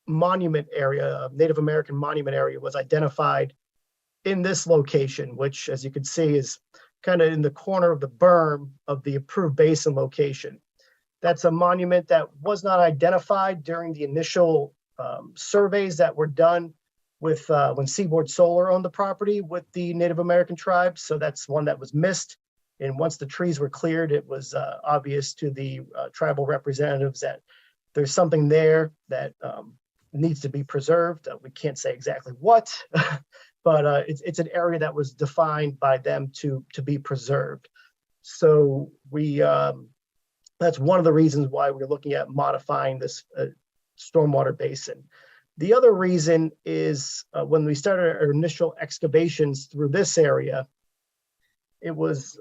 monument area, Native American monument area, was identified in this location, which, as you can see, is kind of in the corner of the berm of the approved basin location. That's a monument that was not identified during the initial surveys that were done with when Seaboard Solar owned the property with the Native American tribes. So that's one that was missed. And once the trees were cleared, it was obvious to the tribal representatives that there's something there that needs to be preserved. We can't say exactly what, but it's an area that was defined by them to be preserved. So that's one of the reasons why we're looking at modifying this stormwater basin. The other reason is when we started our initial excavations through this area, it was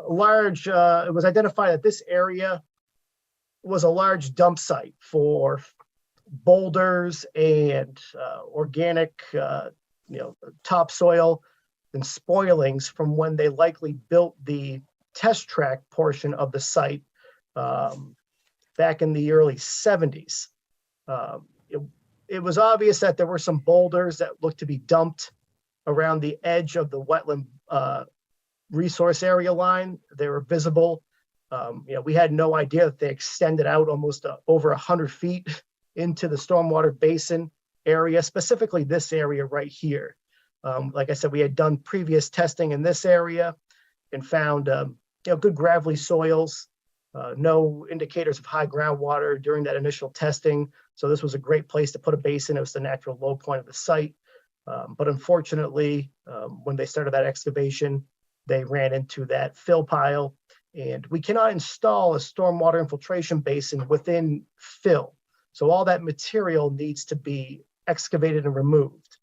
large. It was identified that this area was a large dump site for boulders and organic, topsoil and spoilings from when they likely built the test track portion of the site back in the early 70s. It was obvious that there were some boulders that looked to be dumped around the edge of the wetland resource area line. They were visible. We had no idea that they extended out almost over 100 feet into the stormwater basin area, specifically this area right here. Like I said, we had done previous testing in this area and found good gravelly soils, no indicators of high groundwater during that initial testing. So this was a great place to put a basin. It was the natural low point of the site. But unfortunately, when they started that excavation, they ran into that fill pile, and we cannot install a stormwater infiltration basin within fill. So all that material needs to be excavated and removed.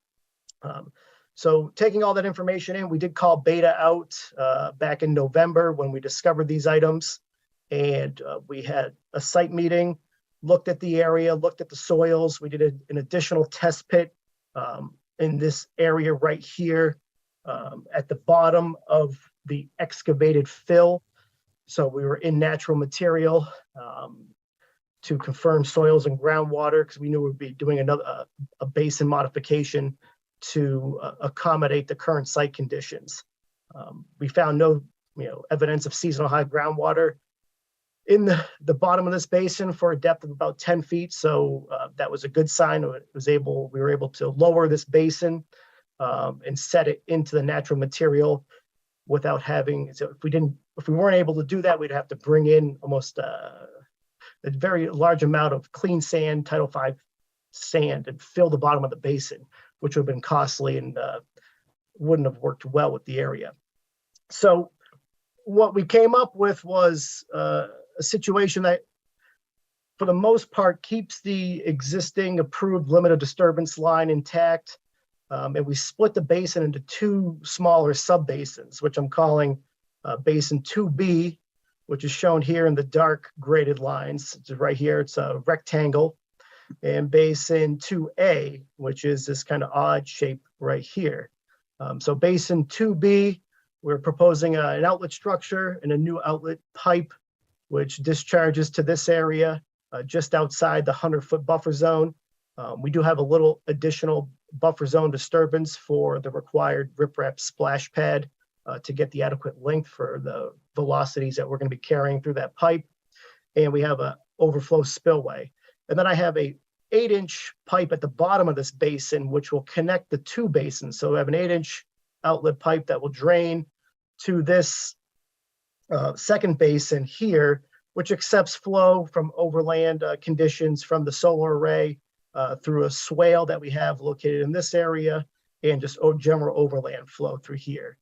So taking all that information in, we did call Beta out back in November when we discovered these items. And we had a site meeting, looked at the area, looked at the soils. We did an additional test pit in this area right here at the bottom of the excavated fill. So we were in natural material to confirm soils and groundwater, because we knew we'd be doing a basin modification to accommodate the current site conditions. We found no evidence of seasonal high groundwater in the bottom of this basin for a depth of about 10 feet. So that was a good sign. We were able to lower this basin and set it into the natural material without having, so if we weren't able to do that, we'd have to bring in almost a very large amount of clean sand, Title V sand, and fill the bottom of the basin, which would have been costly and wouldn't have worked well with the area. So what we came up with was a situation that, for the most part, keeps the existing approved limit of disturbance line intact. And we split the basin into two smaller sub-basins, which I'm calling Basin 2B, which is shown here in the dark graded lines. It's right here, it's a rectangle. And Basin 2A, which is this kind of odd shape right here. So Basin 2B, we're proposing an outlet structure and a new outlet pipe, which discharges to this area just outside the 100-foot buffer zone. We do have a little additional buffer zone disturbance for the required riprap splash pad to get the adequate length for the velocities that we're going to be carrying through that pipe. And we have a overflow spillway. And then I have a 8-inch pipe at the bottom of this basin, which will connect the two basins. So we have an 8-inch outlet pipe that will drain to this second basin here, which accepts flow from overland conditions from the solar array through a swale that we have located in this area and just general overland flow through here.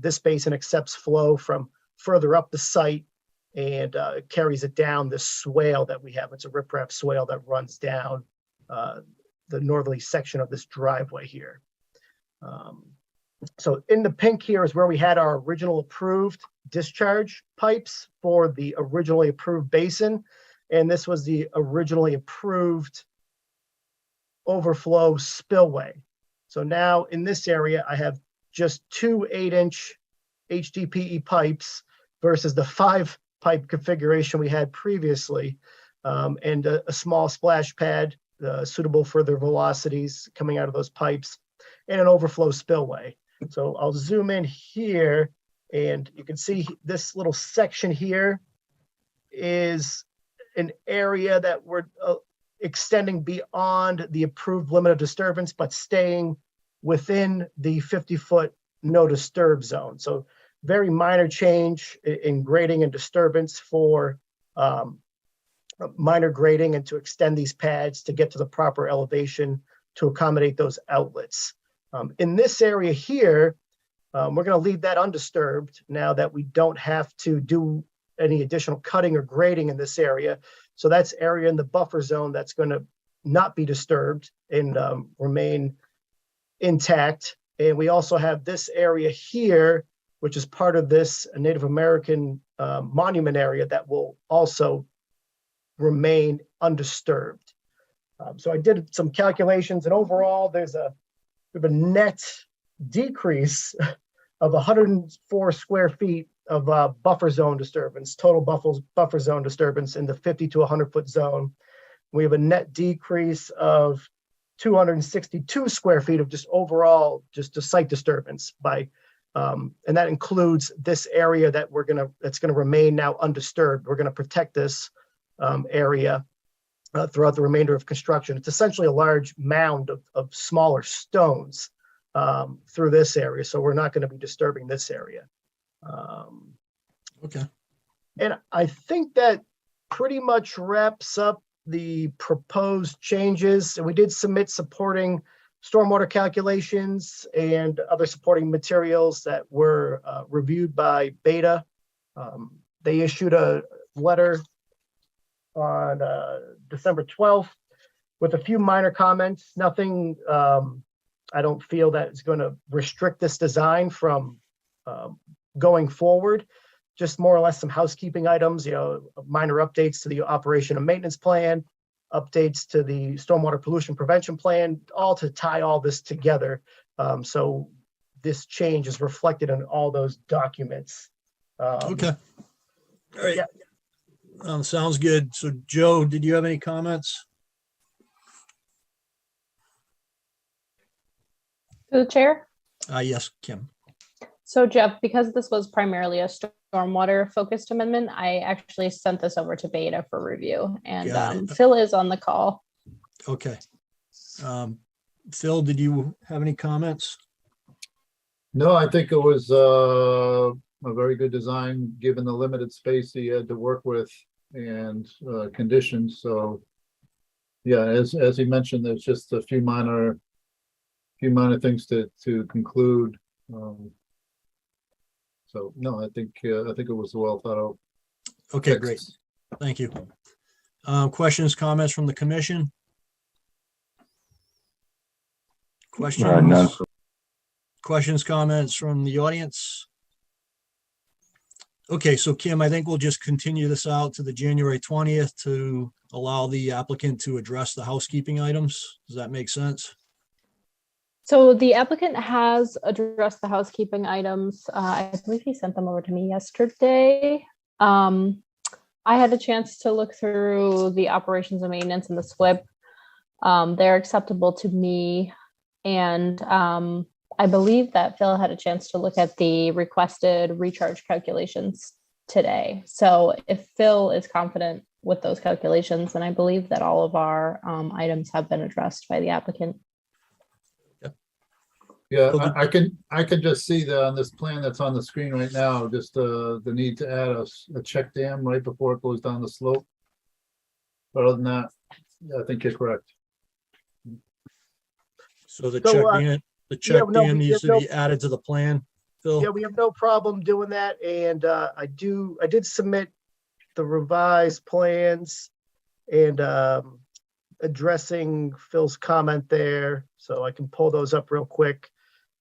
This basin accepts flow from further up the site and carries it down this swale that we have. It's a riprap swale that runs down the northerly section of this driveway here. So in the pink here is where we had our original approved discharge pipes for the originally approved basin. And this was the originally approved overflow spillway. So now in this area, I have just two 8-inch HDPE pipes versus the 5-pipe configuration we had previously, and a small splash pad suitable for the velocities coming out of those pipes, and an overflow spillway. So I'll zoom in here, and you can see this little section here is an area that we're extending beyond the approved limit of disturbance, but staying within the 50-foot no disturb zone. So very minor change in grading and disturbance for minor grading and to extend these pads to get to the proper elevation to accommodate those outlets. In this area here, we're going to leave that undisturbed now that we don't have to do any additional cutting or grading in this area. So that's area in the buffer zone that's going to not be disturbed and remain intact. And we also have this area here, which is part of this Native American monument area that will also remain undisturbed. So I did some calculations, and overall we have a net decrease of 104 square feet of buffer zone disturbance, total buffer zone disturbance in the 50 to 100-foot zone. We have a net decrease of 262 square feet of just overall, just a site disturbance by, and that includes this area that that's gonna remain now undisturbed. We're gonna protect this area throughout the remainder of construction. It's essentially a large mound of smaller stones through this area. So we're not gonna be disturbing this area. Okay. And I think that pretty much wraps up the proposed changes. And we did submit supporting stormwater calculations and other supporting materials that were reviewed by Beta. They issued a letter on December 12th with a few minor comments. Nothing, I don't feel that is going to restrict this design from going forward. Just more or less some housekeeping items, minor updates to the operation and maintenance plan, updates to the stormwater pollution prevention plan, all to tie all this together. So this change is reflected in all those documents. Okay. All right. Yeah. Sounds good. So Joe, did you have any comments? To the chair? Yes, Kim. So Jeff, because this was primarily a stormwater focused amendment, I actually sent this over to Beta for review, and Got it. Phil is on the call. Okay. Phil, did you have any comments? No, I think it was a very good design, given the limited space he had to work with and conditions. So, yeah, as he mentioned, there's just a few minor things to conclude. So no, I think it was well thought out. Okay, great. Thank you. Questions, comments from the commission? Questions? Questions, comments from the audience? Okay, so Kim, I think we'll just continue this out to the January 20th to allow the applicant to address the housekeeping items. Does that make sense? So the applicant has addressed the housekeeping items. I believe he sent them over to me yesterday. I had a chance to look through the operations and maintenance and the SWIP. They're acceptable to me. And I believe that Phil had a chance to look at the requested recharge calculations today. So if Phil is confident with those calculations, then I believe that all of our items have been addressed by the applicant. Yeah, I can just see that on this plan that's on the screen right now, just the need to add a check dam right before it goes down the slope. But other than that, yeah, I think you're correct. So the check dam needs to be added to the plan, Phil? Yeah, we have no problem doing that. And I did submit the revised plans and addressing Phil's comment there. So I can pull those up real quick.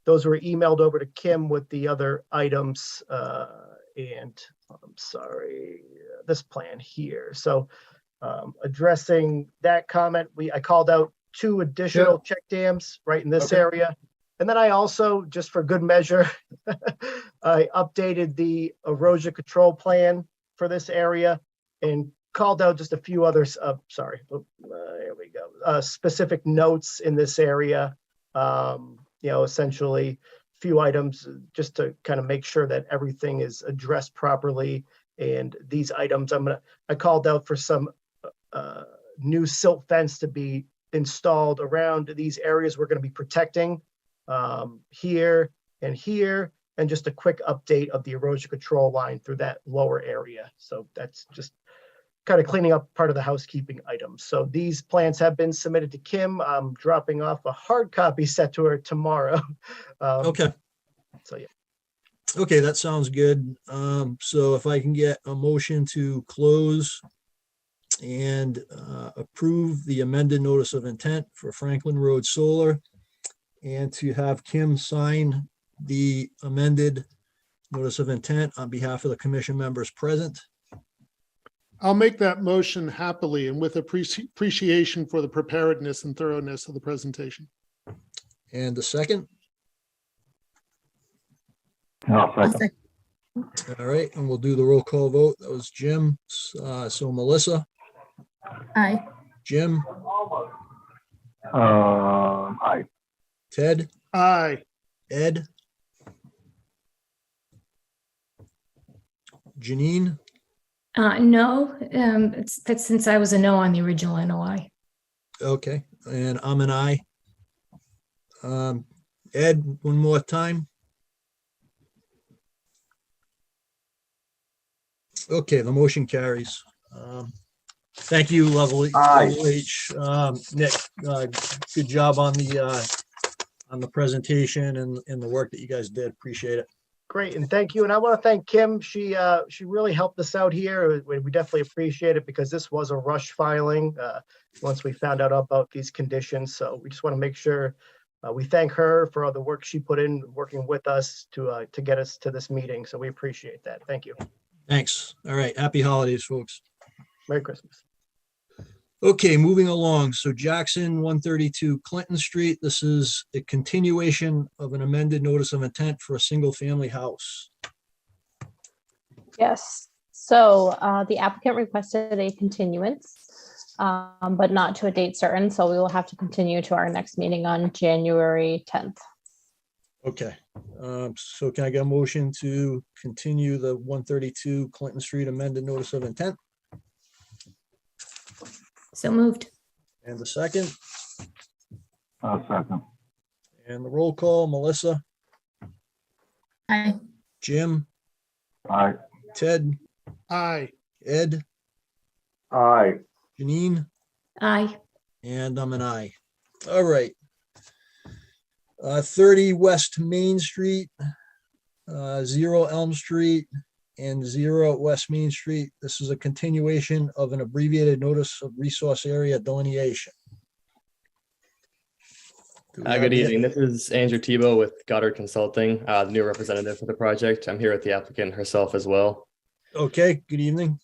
Those were emailed over to Kim with the other items. And I'm sorry, this plan here. So addressing that comment, I called out 2 additional check dams right in this area. And then I also, just for good measure, I updated the erosion control plan for this area and called out just a few others. There we go. Specific notes in this area. Essentially a few items just to kind of make sure that everything is addressed properly. And these items, I called out for some new silt fence to be installed around these areas we're going to be protecting here and here, and just a quick update of the erosion control line through that lower area. So that's just kind of cleaning up part of the housekeeping items. So these plans have been submitted to Kim. I'm dropping off a hard copy set to her tomorrow. Okay. So yeah. Okay, that sounds good. So if I can get a motion to close and approve the amended notice of intent for Franklin Road Solar, and to have Kim sign the amended notice of intent on behalf of the commission members present. I'll make that motion happily and with appreciation for the preparedness and thoroughness of the presentation. And the second? No, second. All right, and we'll do the roll call vote. That was Jim. So Melissa? Aye. Jim? Aye. Ted? Aye. Ed? Janine? No, that's since I was a no on the original NOI. Okay, and I'm an aye. Ed, one more time. Okay, the motion carries. Thank you, Level H. Nick, good job on the presentation and the work that you guys did. Appreciate it. Great, and thank you. And I want to thank Kim. She really helped us out here. We definitely appreciate it because this was a rush filing once we found out about these conditions. So we just want to make sure we thank her for all the work she put in working with us to get us to this meeting. So we appreciate that. Thank you. Thanks. All right. Happy holidays, folks. Merry Christmas. Okay, moving along. So Jackson, 132 Clinton Street. This is a continuation of an amended notice of intent for a single family house. Yes. So the applicant requested a continuance, but not to a date certain. So we will have to continue to our next meeting on January 10th. Okay, so can I get a motion to continue the 132 Clinton Street amended notice of intent? So moved. And the second, Second. and the roll call, Melissa, Aye. Jim, Aye. Ted, Aye. Ed, Aye. Janine, Aye. and I'm an aye. All right. 30 West Main Street, 0 Elm Street, and 0 West Main Street. This is a continuation of an abbreviated notice of resource area delineation. Do we have Good any- evening. This is Andrew Tebow with Goddard Consulting, the new representative for the project. I'm here with the applicant herself as well. Okay, good evening.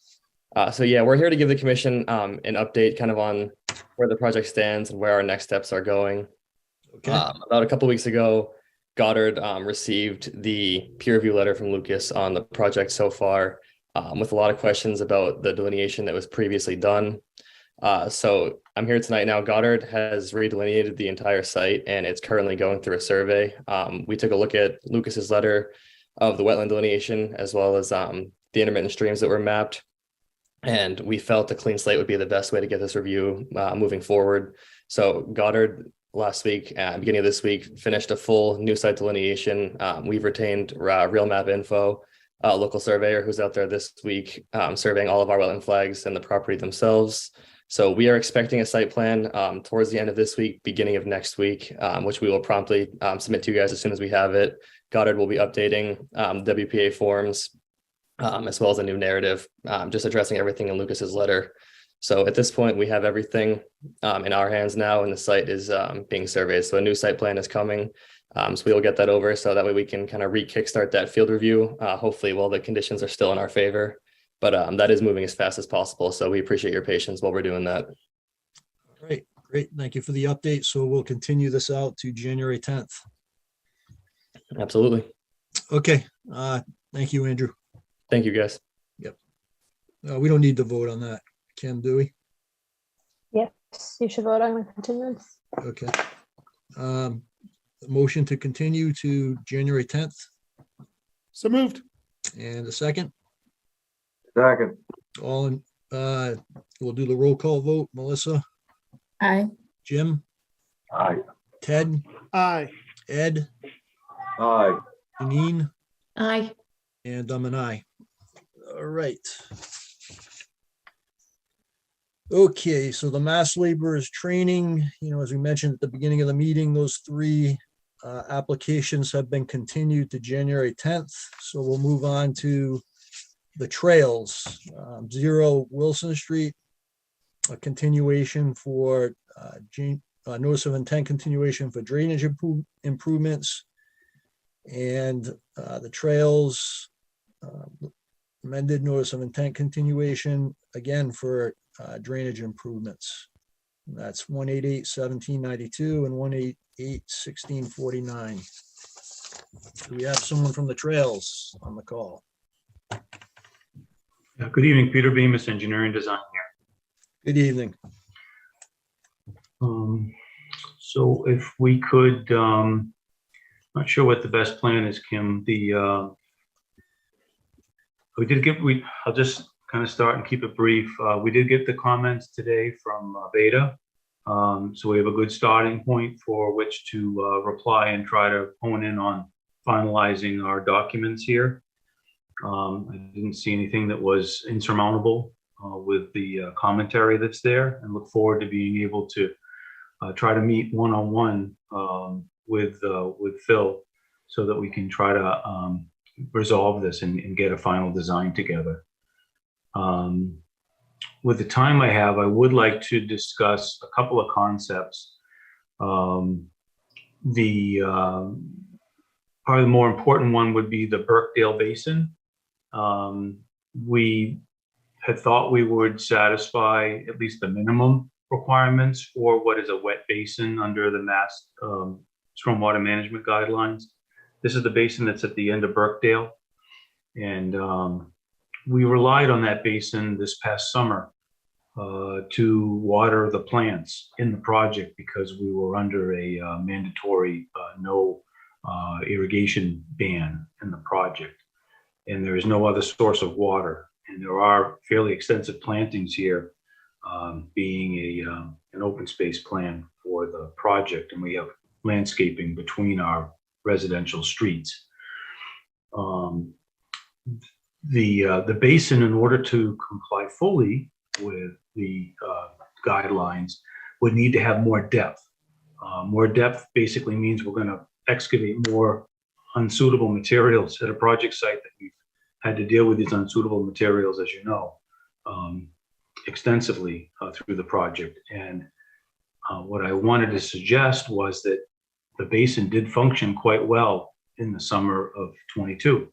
So yeah, we're here to give the commission an update kind of on where the project stands and where our next steps are going. Okay, About a couple weeks ago, Goddard received the peer review letter from Lucas on the project so far, with a lot of questions about the delineation that was previously done. So I'm here tonight now. Goddard has redelineated the entire site and it's currently going through a survey. We took a look at Lucas's letter of the wetland delineation as well as the intermittent streams that were mapped. And we felt a clean slate would be the best way to get this review moving forward. So Goddard last week, beginning of this week, finished a full new site delineation. We've retained Real Map Info, a local surveyor who's out there this week surveying all of our wetland flags and the property themselves. So we are expecting a site plan towards the end of this week, beginning of next week, which we will promptly submit to you guys as soon as we have it. Goddard will be updating WPA forms as well as a new narrative, just addressing everything in Lucas's letter. So at this point, we have everything in our hands now, and the site is being surveyed. So a new site plan is coming. So we will get that over so that way we can kind of kickstart that field review, hopefully while the conditions are still in our favor. But that is moving as fast as possible. So we appreciate your patience while we're doing that. all right, great. Thank you for the update. So we'll continue this out to January 10th. Absolutely. Okay, thank you, Andrew. Thank you, guys. We don't need to vote on that. Kim, do we? Yes, you should vote on the continuance. Okay. Motion to continue to January 10th, So moved. and a second. Second. All in, we'll do the roll call vote. Melissa, Aye. Jim, Aye. Ted, Aye. Ed, Aye. Janine, Aye. and I'm an aye. All right. Okay, so the mass laborers training, as we mentioned at the beginning of the meeting, those 3 applications have been continued to January 10th. So we'll move on to the trails, 0 Wilson Street, a continuation for notice of intent continuation for drainage improvements, and the trails amended notice of intent continuation again for drainage improvements. That's 188-1792 and 188-1649. Do we have someone from the trails on the call? Good evening, Peter Bemis, Engineering Design here. Good evening. So if we could, not sure what the best plan is, Kim. I'll just kind of start and keep it brief. We did get the comments today from Beta. So we have a good starting point for which to reply and try to hone in on finalizing our documents here. I didn't see anything that was insurmountable with the commentary that's there, and look forward to being able to try to meet one-on-one with Phil so that we can try to resolve this and get a final design together. With the time I have, I would like to discuss a couple of concepts. Probably the more important one would be the Birkdale Basin. We had thought we would satisfy at least the minimum requirements for what is a wet basin under the Mass Stormwater Management Guidelines. This is the basin that's at the end of Birkdale. And we relied on that basin this past summer to water the plants in the project because we were under a mandatory no irrigation ban in the project. And there is no other source of water. And there are fairly extensive plantings here, being an open space plan for the project. And we have landscaping between our residential streets. The basin, in order to comply fully with the guidelines, would need to have more depth. More depth basically means we're going to excavate more unsuitable materials at a project site that we've had to deal with these unsuitable materials, as you know, extensively through the project. And what I wanted to suggest was that the basin did function quite well in the summer of 22.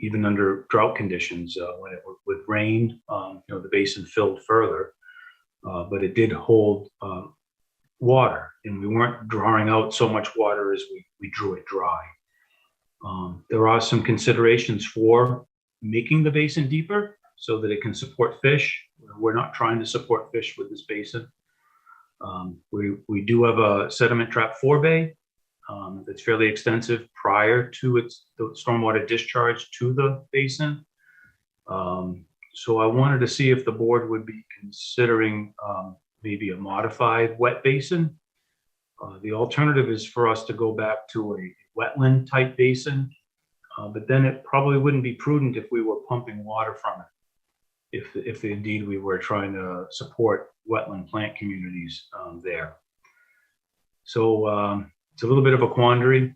Even under drought conditions, when it would rain, the basin filled further, but it did hold water, and we weren't drawing out so much water as we drew it dry. There are some considerations for making the basin deeper so that it can support fish. We're not trying to support fish with this basin. We do have a sediment trap forebay that's fairly extensive prior to the stormwater discharge to the basin. So I wanted to see if the board would be considering maybe a modified wet basin. The alternative is for us to go back to a wetland type basin, but then it probably wouldn't be prudent if we were pumping water from it, if indeed we were trying to support wetland plant communities there. So it's a little bit of a quandary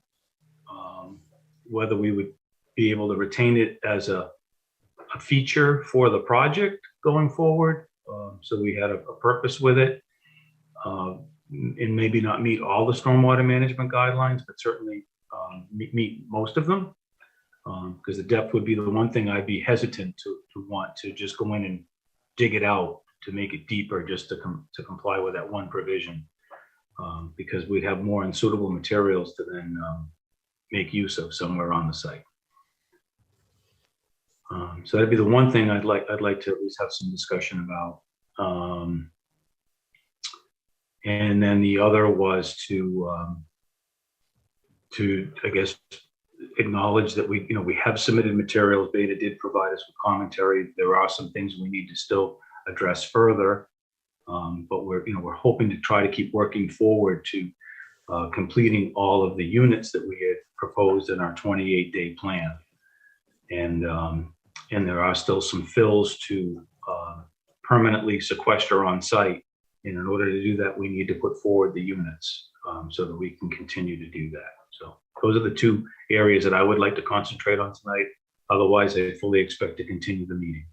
whether we would be able to retain it as a feature for the project going forward. So we had a purpose with it, and maybe not meet all the stormwater management guidelines, but certainly meet most of them. Because the depth would be the one thing I'd be hesitant to want to just go in and dig it out to make it deeper just to comply with that one provision. Because we'd have more unsuitable materials to then make use of somewhere on the site. So that'd be the one thing I'd like to at least have some discussion about. And then the other was to I guess acknowledge that we have submitted materials. Beta did provide us with commentary. There are some things we need to still address further, but we're hoping to try to keep working forward to completing all of the units that we had proposed in our 28-day plan. And there are still some fills to permanently sequester on site. And in order to do that, we need to put forward the units so that we can continue to do that. So those are the two areas that I would like to concentrate on tonight. Otherwise, I fully expect to continue the meeting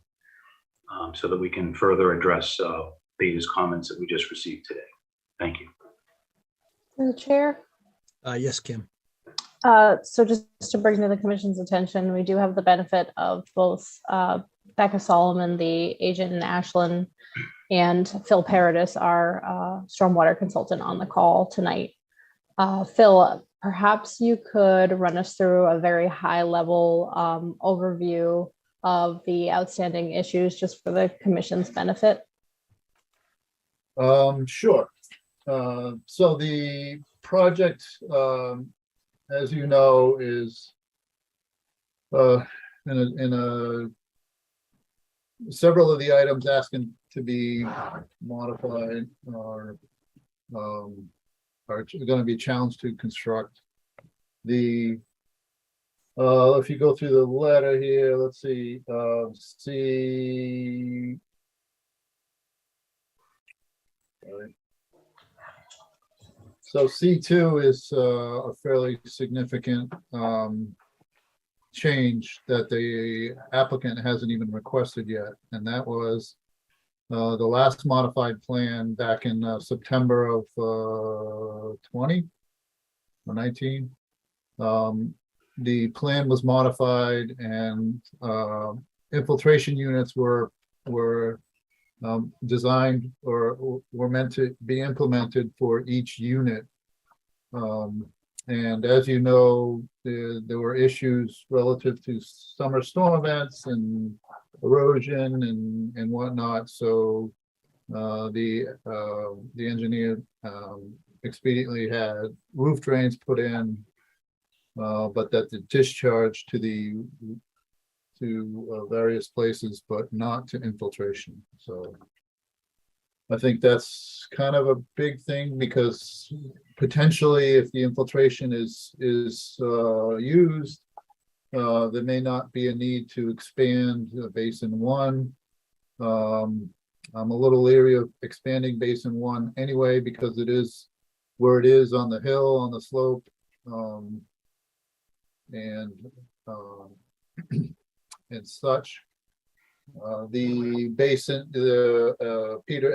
so that we can further address Beta's comments that we just received today. Thank you. Through the chair. Yes, Kim. So just to bring to the commission's attention, we do have the benefit of both Becca Solomon, the agent in Ashland, and Phil Paradis, our stormwater consultant, on the call tonight. Phil, perhaps you could run us through a very high level overview of the outstanding issues just for the commission's benefit. Sure. So the project, as you know, is several of the items asking to be modified are going to be challenged to construct. The if you go through the letter here, let's see, So C2 is a fairly significant change that the applicant hasn't even requested yet. And that was the last modified plan back in September of 20 or 19. The plan was modified and infiltration units were designed or were meant to be implemented for each unit. And as you know, there were issues relative to summer storm events and erosion and whatnot. So the engineer expediently had roof drains put in but that the discharge to various places, but not to infiltration. So I think that's kind of a big thing, because potentially if the infiltration is used, there may not be a need to expand Basin 1. I'm a little leery of expanding Basin 1 anyway, because it is where it is on the hill, on the slope. And such. The basin,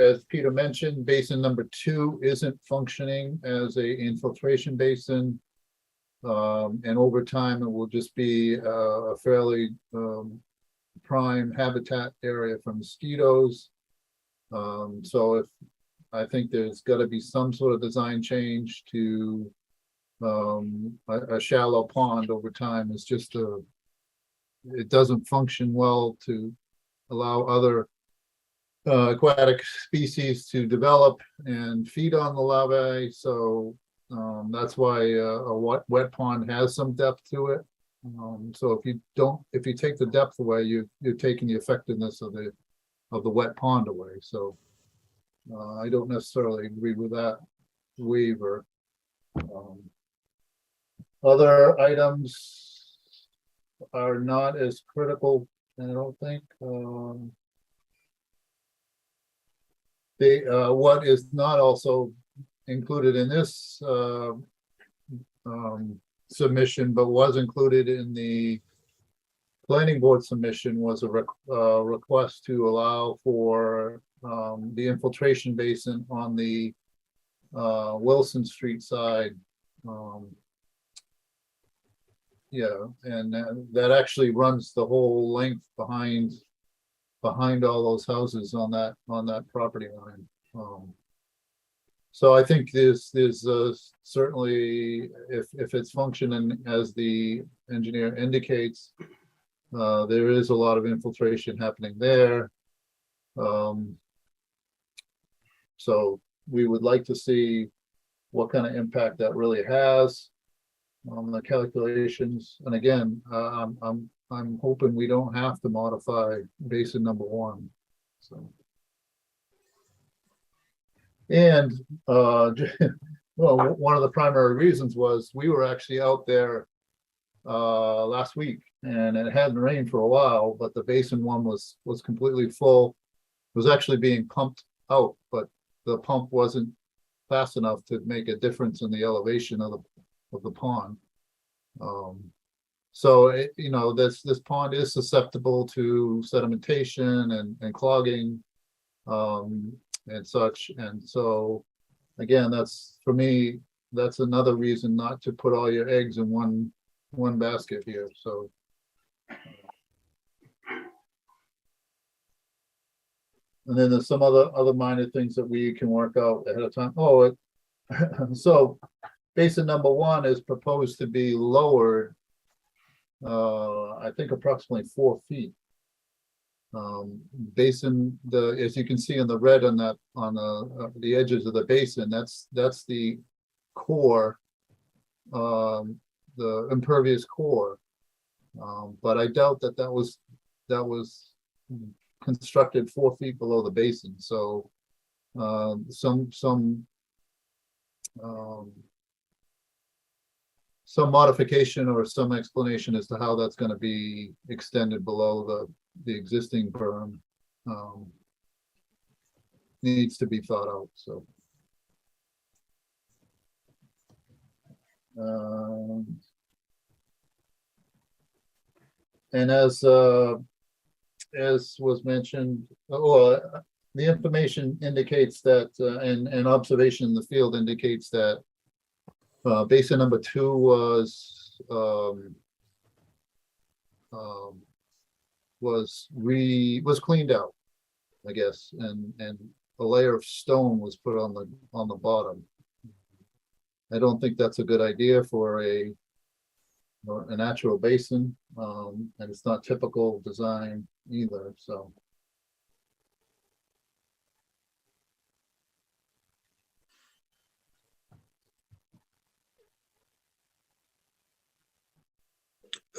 as Peter mentioned, basin number 2 isn't functioning as a infiltration basin. And over time, it will just be a fairly prime habitat area for mosquitoes. So I think there's got to be some sort of design change to a shallow pond over time. It's just it doesn't function well to allow other aquatic species to develop and feed on the larvae. So that's why a wet pond has some depth to it. So if you take the depth away, you're taking the effectiveness of the wet pond away. So I don't necessarily agree with that waiver. Other items are not as critical, I don't think. What is not also included in this submission, but was included in the planning board submission, was a request to allow for the infiltration basin on the Wilson Street side. Yeah, and that actually runs the whole length behind all those houses on that property line. So I think there's certainly, if it's functioning as the engineer indicates, there is a lot of infiltration happening there. So we would like to see what kind of impact that really has on the calculations. And again, I'm hoping we don't have to modify basin number 1. So. And well, one of the primary reasons was we were actually out there last week, and it hadn't rained for a while, but the basin 1 was completely full. It was actually being pumped out, but the pump wasn't fast enough to make a difference in the elevation of the pond. So this pond is susceptible to sedimentation and clogging and such. And so again, for me, that's another reason not to put all your eggs in one basket here. So and then there's some other minor things that we can work out ahead of time. So basin number 1 is proposed to be lowered, I think approximately 4 feet. Basin, as you can see in the red on the edges of the basin, that's the core, the impervious core. But I doubt that was constructed 4 feet below the basin. So some modification or some explanation as to how that's going to be extended below the existing berm needs to be thought out. So and as was mentioned, the information indicates that, and observation in the field indicates that basin number 2 was cleaned out, I guess, and a layer of stone was put on the bottom. I don't think that's a good idea for a natural basin, and it's not typical design either. So.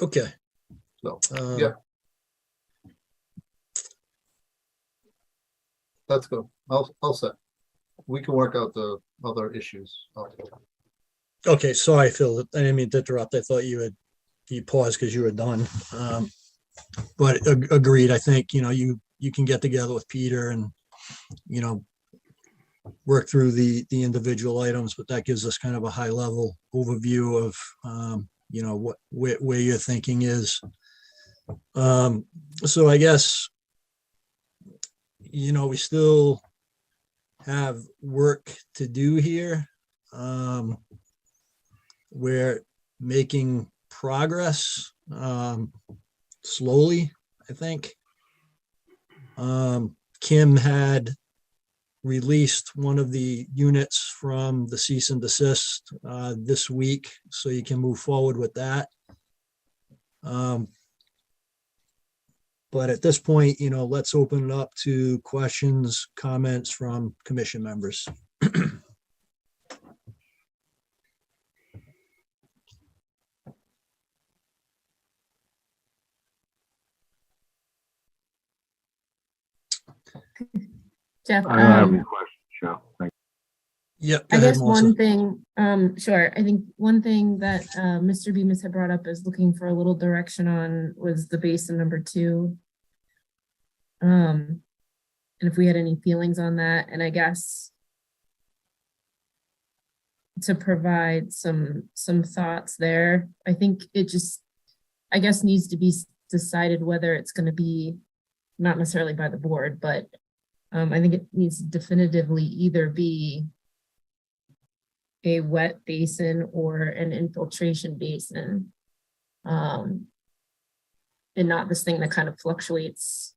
Okay. So, Um, yeah. That's good. I'll set. We can work out the other issues. Okay, sorry, Phil. I didn't mean to interrupt. I thought you paused because you were done. But agreed. I think, you can get together with Peter and, work through the individual items, but that gives us kind of a high level overview of, where your thinking is. So I guess, we still have work to do here. We're making progress, slowly, I think. Kim had released one of the units from the cease and desist this week, so you can move forward with that. But at this point, let's open it up to questions, comments from commission members. Jeff, I don't have any questions, Joe. Thank Yep. I guess one thing, sure. I think one thing that Mr. Bemis had brought up is looking for a little direction on was the basin number 2. And if we had any feelings on that, and I guess to provide some thoughts there, I think it just, I guess, needs to be decided whether it's going to be not necessarily by the board, but I think it needs to definitively either be a wet basin or an infiltration basin. And not this thing that kind of fluctuates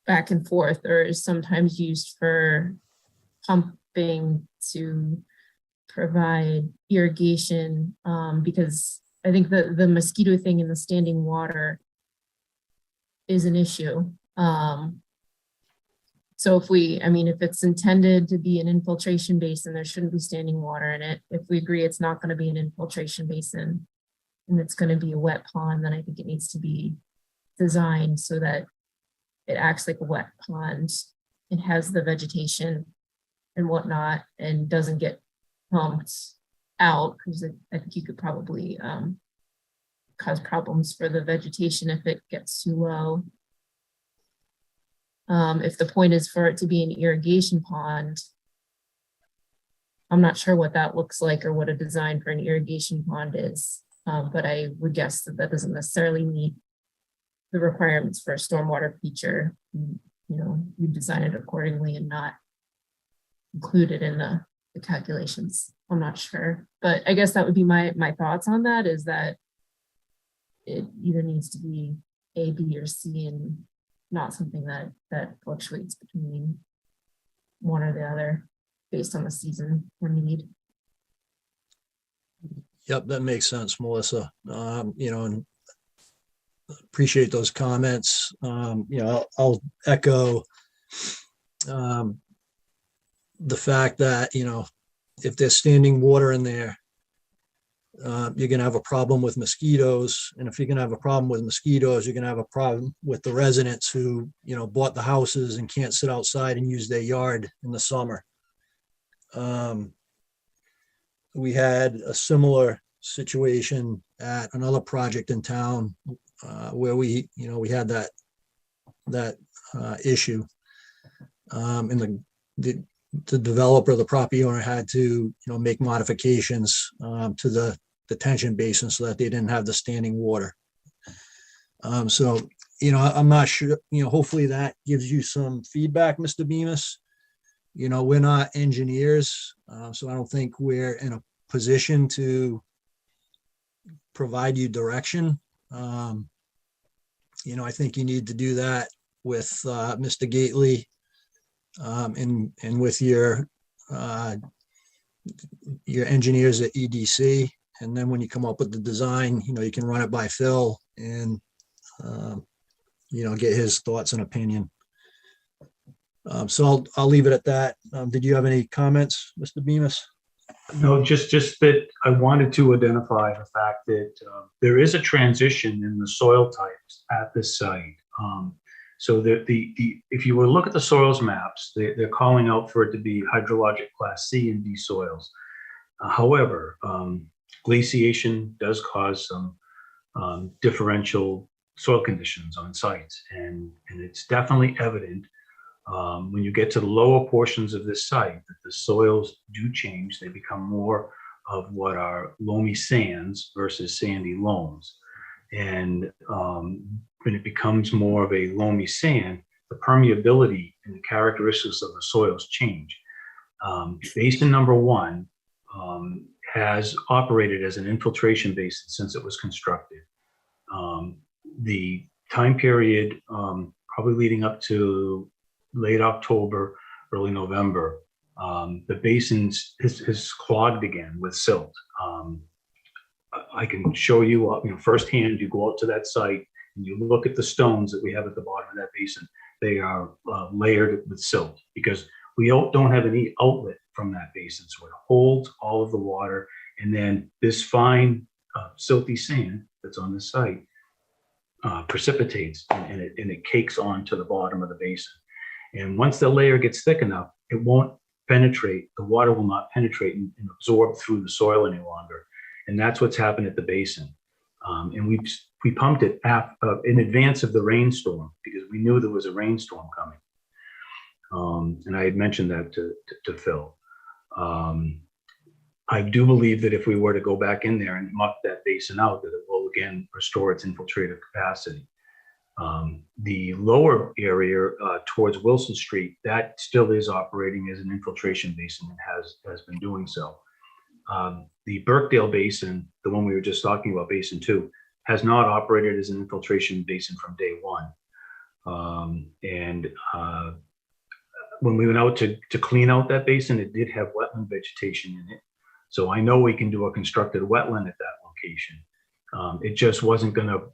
back and forth, or is sometimes used for pumping to provide irrigation, because I think the mosquito thing in the standing water is an issue. So if it's intended to be an infiltration basin, there shouldn't be standing water in it. If we agree it's not going to be an infiltration basin and it's going to be a wet pond, then I think it needs to be designed so that it acts like a wet pond. It has the vegetation and whatnot and doesn't get pumped out, because I think you could probably cause problems for the vegetation if it gets too low. If the point is for it to be an irrigation pond, I'm not sure what that looks like or what a design for an irrigation pond is, but I would guess that doesn't necessarily meet the requirements for a stormwater feature. You design it accordingly and not include it in the calculations. I'm not sure, but I guess that would be my thoughts on that, is that it either needs to be A, B, or C, and not something that fluctuates between one or the other based on the season or need. Yep, that makes sense, Melissa. And appreciate those comments. I'll echo the fact that, if there's standing water in there, you're going to have a problem with mosquitoes. And if you're going to have a problem with mosquitoes, you're going to have a problem with the residents who, bought the houses and can't sit outside and use their yard in the summer. We had a similar situation at another project in town where we had that issue. And the developer, the property owner, had to, make modifications to the detention basin so that they didn't have the standing water. So, I'm not sure, hopefully that gives you some feedback, Mr. Bemis. We're not engineers, so I don't think we're in a position to provide you direction. I think you need to do that with Mr. Gately and with your engineers at EDC. And then when you come up with the design, you can run it by Phil and, get his thoughts and opinion. So I'll leave it at that. Did you have any comments, Mr. Bemis? No, just that I wanted to identify the fact that there is a transition in the soil types at this site. So if you were to look at the soils maps, they're calling out for it to be hydrologic class C and D soils. However, glaciation does cause some differential soil conditions on sites, and it's definitely evident when you get to the lower portions of this site that the soils do change. They become more of what are loamy sands versus sandy loams. And when it becomes more of a loamy sand, the permeability and the characteristics of the soils change. Basin number 1 has operated as an infiltration basin since it was constructed. The time period, probably leading up to late October, early November, the basin is clogged again with silt. I can show you, firsthand. You go out to that site and you look at the stones that we have at the bottom of that basin. They are layered with silt because we don't have any outlet from that basin, so it holds all of the water. And then this fine silty sand that's on the site precipitates and it cakes onto the bottom of the basin. And once the layer gets thick enough, it won't penetrate. The water will not penetrate and absorb through the soil any longer. And that's what's happened at the basin. And we pumped it in advance of the rainstorm because we knew there was a rainstorm coming. And I had mentioned that to Phil. I do believe that if we were to go back in there and muck that basin out, that it will again restore its infiltrative capacity. The lower area towards Wilson Street, that still is operating as an infiltration basin and has been doing so. The Birkdale Basin, the one we were just talking about, Basin 2, has not operated as an infiltration basin from day one. When we went out to clean out that basin, it did have wetland vegetation in it. So I know we can do a constructed wetland at that location. It just wasn't going to,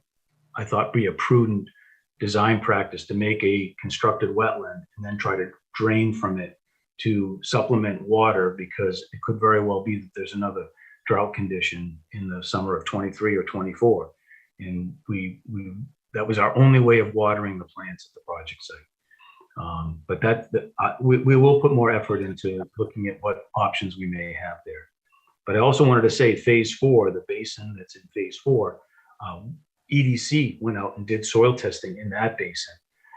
I thought, be a prudent design practice to make a constructed wetland and then try to drain from it to supplement water, because it could very well be that there's another drought condition in the summer of 23 or 24. And that was our only way of watering the plants at the project site. But we will put more effort into looking at what options we may have there. But I also wanted to say phase 4, the basin that's in phase 4, EDC went out and did soil testing in that basin.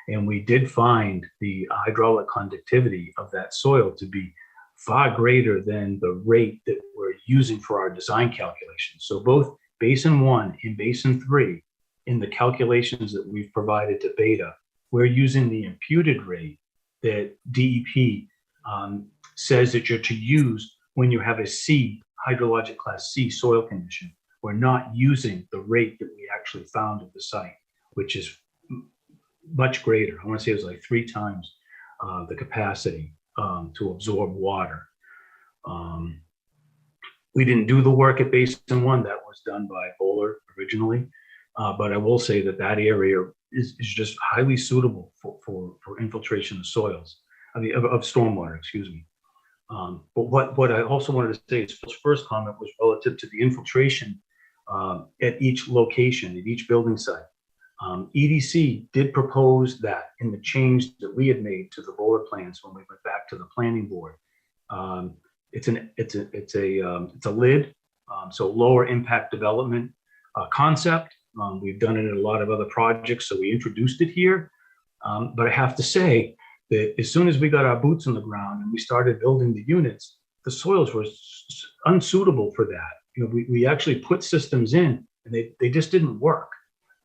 And we did find the hydraulic conductivity of that soil to be far greater than the rate that we're using for our design calculations. So both Basin 1 and Basin 3, in the calculations that we've provided to Beta, we're using the imputed rate that DEP says that you're to use when you have a C, hydrologic class C soil condition. We're not using the rate that we actually found at the site, which is much greater. I want to say it was like 3 times the capacity to absorb water. We didn't do the work at Basin 1. That was done by Bowler originally. But I will say that area is just highly suitable for infiltration of soils, of stormwater, excuse me. But what I also wanted to say is Phil's first comment was relative to the infiltration at each location, at each building site. EDC did propose that in the change that we had made to the Bowler plans when we went back to the planning board. It's a lid, so lower impact development concept. We've done it in a lot of other projects, so we introduced it here. But I have to say that as soon as we got our boots on the ground and we started building the units, the soils were unsuitable for that. We actually put systems in and they just didn't work.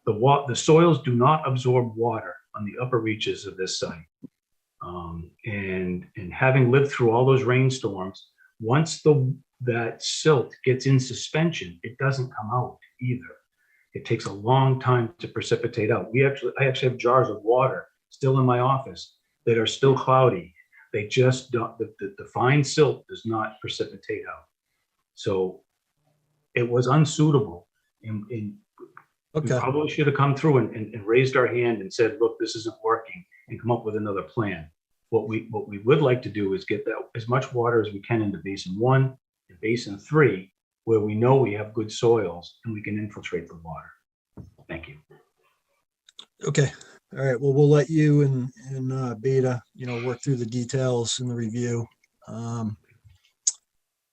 The soils do not absorb water on the upper reaches of this site. And having lived through all those rainstorms, once that silt gets in suspension, it doesn't come out either. It takes a long time to precipitate out. I actually have jars of water still in my office that are still cloudy. They just don't, the fine silt does not precipitate out. So it was unsuitable. And we probably should have come through and raised our hand and said, look, this isn't working, and come up with another plan. What we would like to do is get that as much water as we can into Basin 1 basin 3, where we know we have good soils and we can infiltrate the water. Thank you. Okay, all right, well, we'll let you and Beta, work through the details in the review.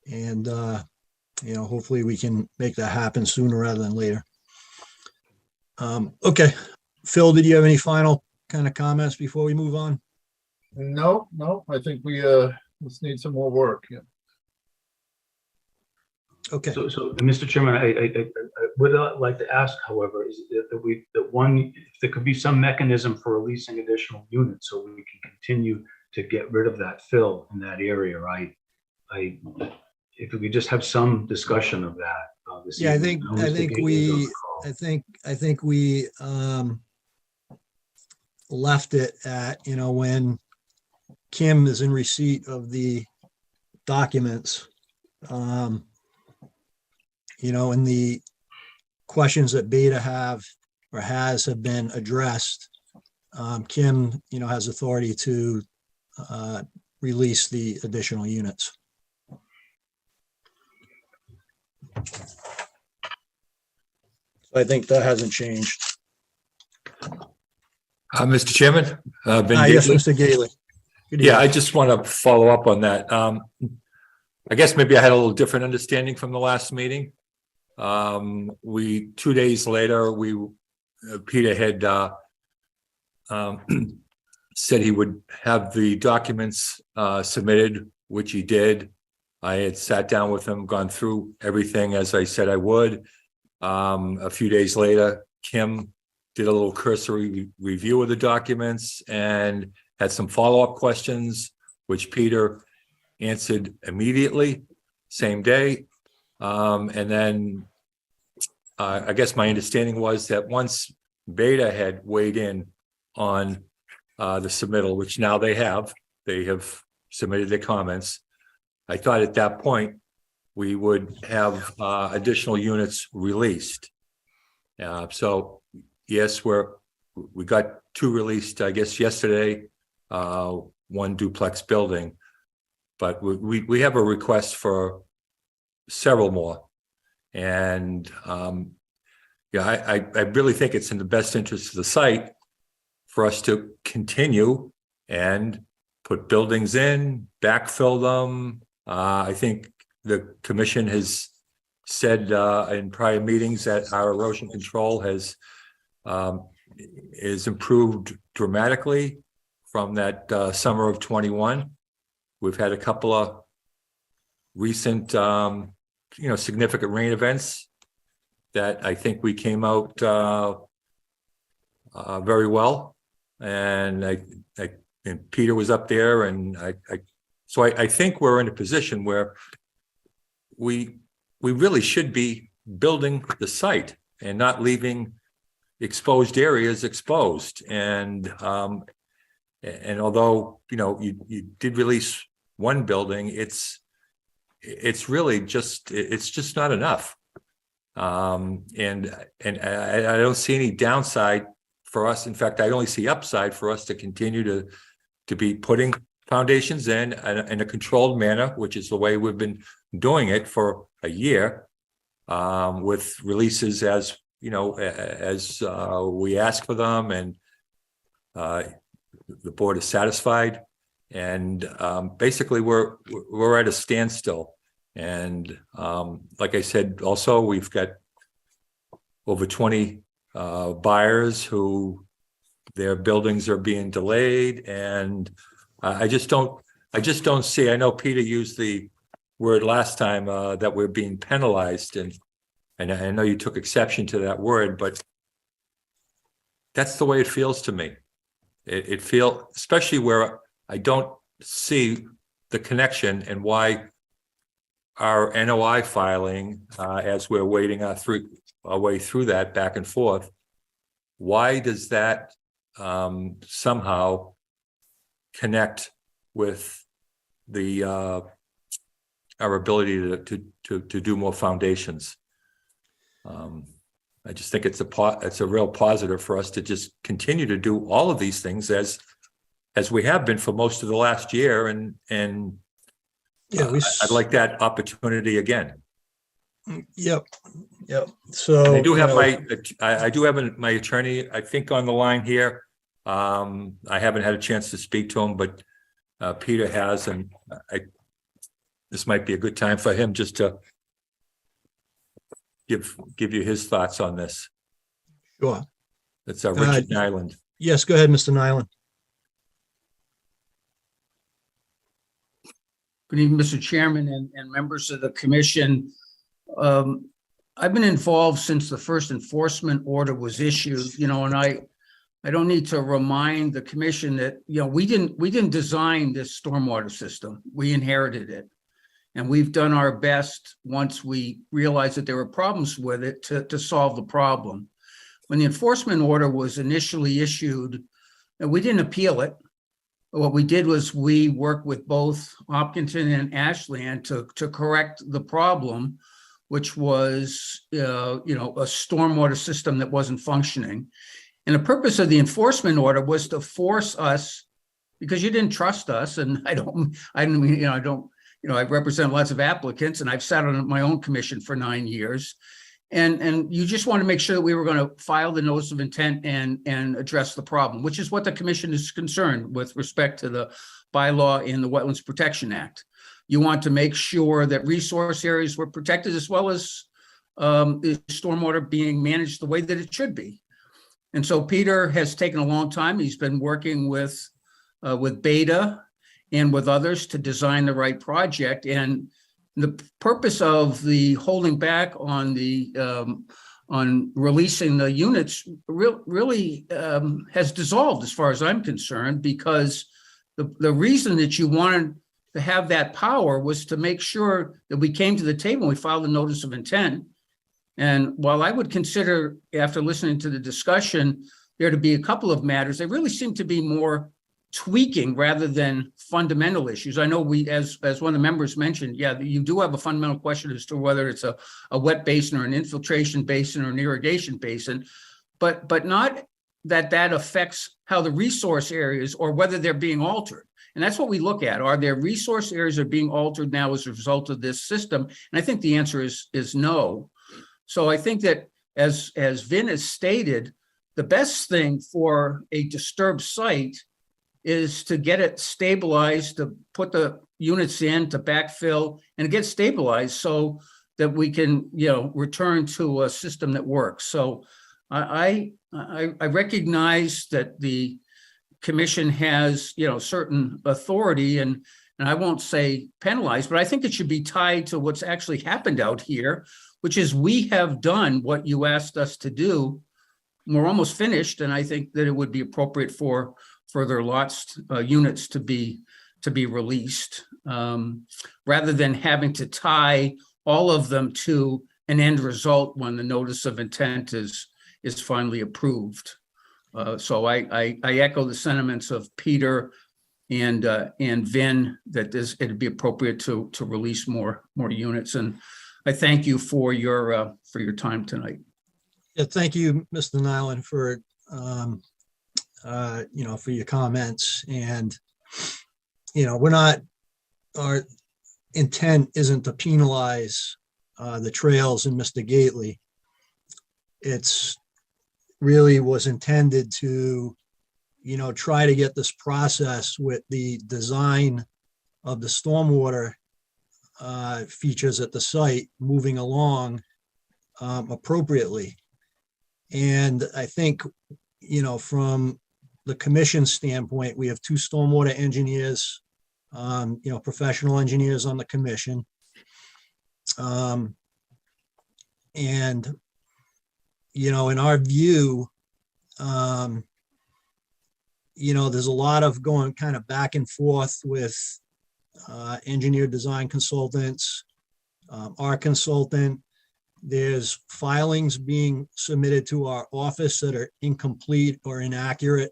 And hopefully we can make that happen sooner rather than later. Okay, Phil, did you have any final kind of comments before we move on? No, I think we just need some more work. Yeah. Okay. So, Mr. Chairman, I would like to ask, however, is if there could be some mechanism for releasing additional units so we can continue to get rid of that fill in that area. If we could just have some discussion of that. Yeah, I think we left it at, when Kim is in receipt of the documents, and the questions that Beta have been addressed. Kim, has authority to release the additional units. I think that hasn't changed. Mr. Chairman, Ben Yes, Gately. Mr. Gately. Good Yeah, evening. I just want to follow up on that. I guess maybe I had a little different understanding from the last meeting. 2 days later, Peter had said he would have the documents submitted, which he did. I had sat down with him, gone through everything as I said I would. A few days later, Kim did a little cursory review of the documents and had some follow-up questions, which Peter answered immediately, same day. And then I guess my understanding was that once Beta had weighed in on the submittal, which now they have submitted their comments. I thought at that point we would have additional units released. So yes, we got 2 released, I guess, yesterday, 1 duplex building, but we have a request for several more. And I really think it's in the best interest of the site for us to continue and put buildings in, backfill them. I think the commission has said in prior meetings that our erosion control is improved dramatically from that summer of 21. We've had a couple of recent, significant rain events that I think we came out very well. And and Peter was up there, and so I think we're in a position where we really should be building the site and not leaving exposed areas exposed. And although you did release 1 building, it's really just not enough. And I don't see any downside for us. In fact, I only see upside for us to continue to be putting foundations in a controlled manner, which is the way we've been doing it for a year, with releases as we ask for them, and the board is satisfied. And basically, we're at a standstill. And like I said, also we've got over 20 buyers who their buildings are being delayed, and I just don't see. I know Peter used the word last time that we're being penalized, and I know you took exception to that word, but that's the way it feels to me. It feels, especially where I don't see the connection and why our NOI filing, as we're waiting our way through that back and forth, why does that somehow connect with our ability to do more foundations? I just think it's a real positive for us to just continue to do all of these things as we have been for most of the last year, and Yeah, I'd like that opportunity again. Yep, yep. So. And I do have you know, I do have my attorney, I think, on the line here. I haven't had a chance to speak to him, but Peter has, and this might be a good time for him just to give you his thoughts on this. Sure. It's Richard Nyland. Yes, go ahead, Mr. Nyland. Good evening, Mr. Chairman and members of the commission. I've been involved since the first enforcement order was issued, you know, and I don't need to remind the commission that, you know, we didn't design this stormwater system. We inherited it. And we've done our best once we realized that there were problems with it to solve the problem. When the enforcement order was initially issued, we didn't appeal it. What we did was we worked with both Hopkinton and Ashland to correct the problem, which was, you know, a stormwater system that wasn't functioning. And the purpose of the enforcement order was to force us, because you didn't trust us, and I represent lots of applicants, and I've sat on my own commission for 9 years. And you just want to make sure that we were going to file the notice of intent and address the problem, which is what the commission is concerned with respect to the bylaw in the Wetlands Protection Act. You want to make sure that resource areas were protected, as well as stormwater being managed the way that it should be. And so Peter has taken a long time. He's been working with Beta and with others to design the right project. And the purpose of the holding back on the on releasing the units really has dissolved, as far as I'm concerned, because the reason that you wanted to have that power was to make sure that we came to the table and we filed a notice of intent. And while I would consider, after listening to the discussion, there to be a couple of matters, they really seem to be more tweaking rather than fundamental issues. I know we, as one of the members mentioned, yeah, you do have a fundamental question as to whether it's a wet basin or an infiltration basin or an irrigation basin, but not that affects how the resource areas or whether they're being altered. And that's what we look at. Are there resource areas that are being altered now as a result of this system? And I think the answer is no. So I think that as Vin has stated, the best thing for a disturbed site is to get it stabilized, to put the units in, to backfill, and get stabilized so that we can, you know, return to a system that works. So I recognize that the commission has, you know, certain authority, and I won't say penalized, but I think it should be tied to what's actually happened out here, which is we have done what you asked us to do. We're almost finished, and I think that it would be appropriate for further lots, units to be released, rather than having to tie all of them to an end result when the notice of intent is finally approved. So I echo the sentiments of Peter and Vin that it'd be appropriate to release more units. And I thank you for your time tonight. Yeah, thank you, Mr. Nyland, for you know, for your comments. And you know, our intent isn't to penalize the trails in Mr. Gately. It's really was intended to, you know, try to get this process with the design of the stormwater features at the site moving along appropriately. And I think, you know, from the commission standpoint, we have two stormwater engineers, you know, professional engineers on the commission. And, you know, in our view, you know, there's a lot of going kind of back and forth with engineer design consultants, our consultant. There's filings being submitted to our office that are incomplete or inaccurate.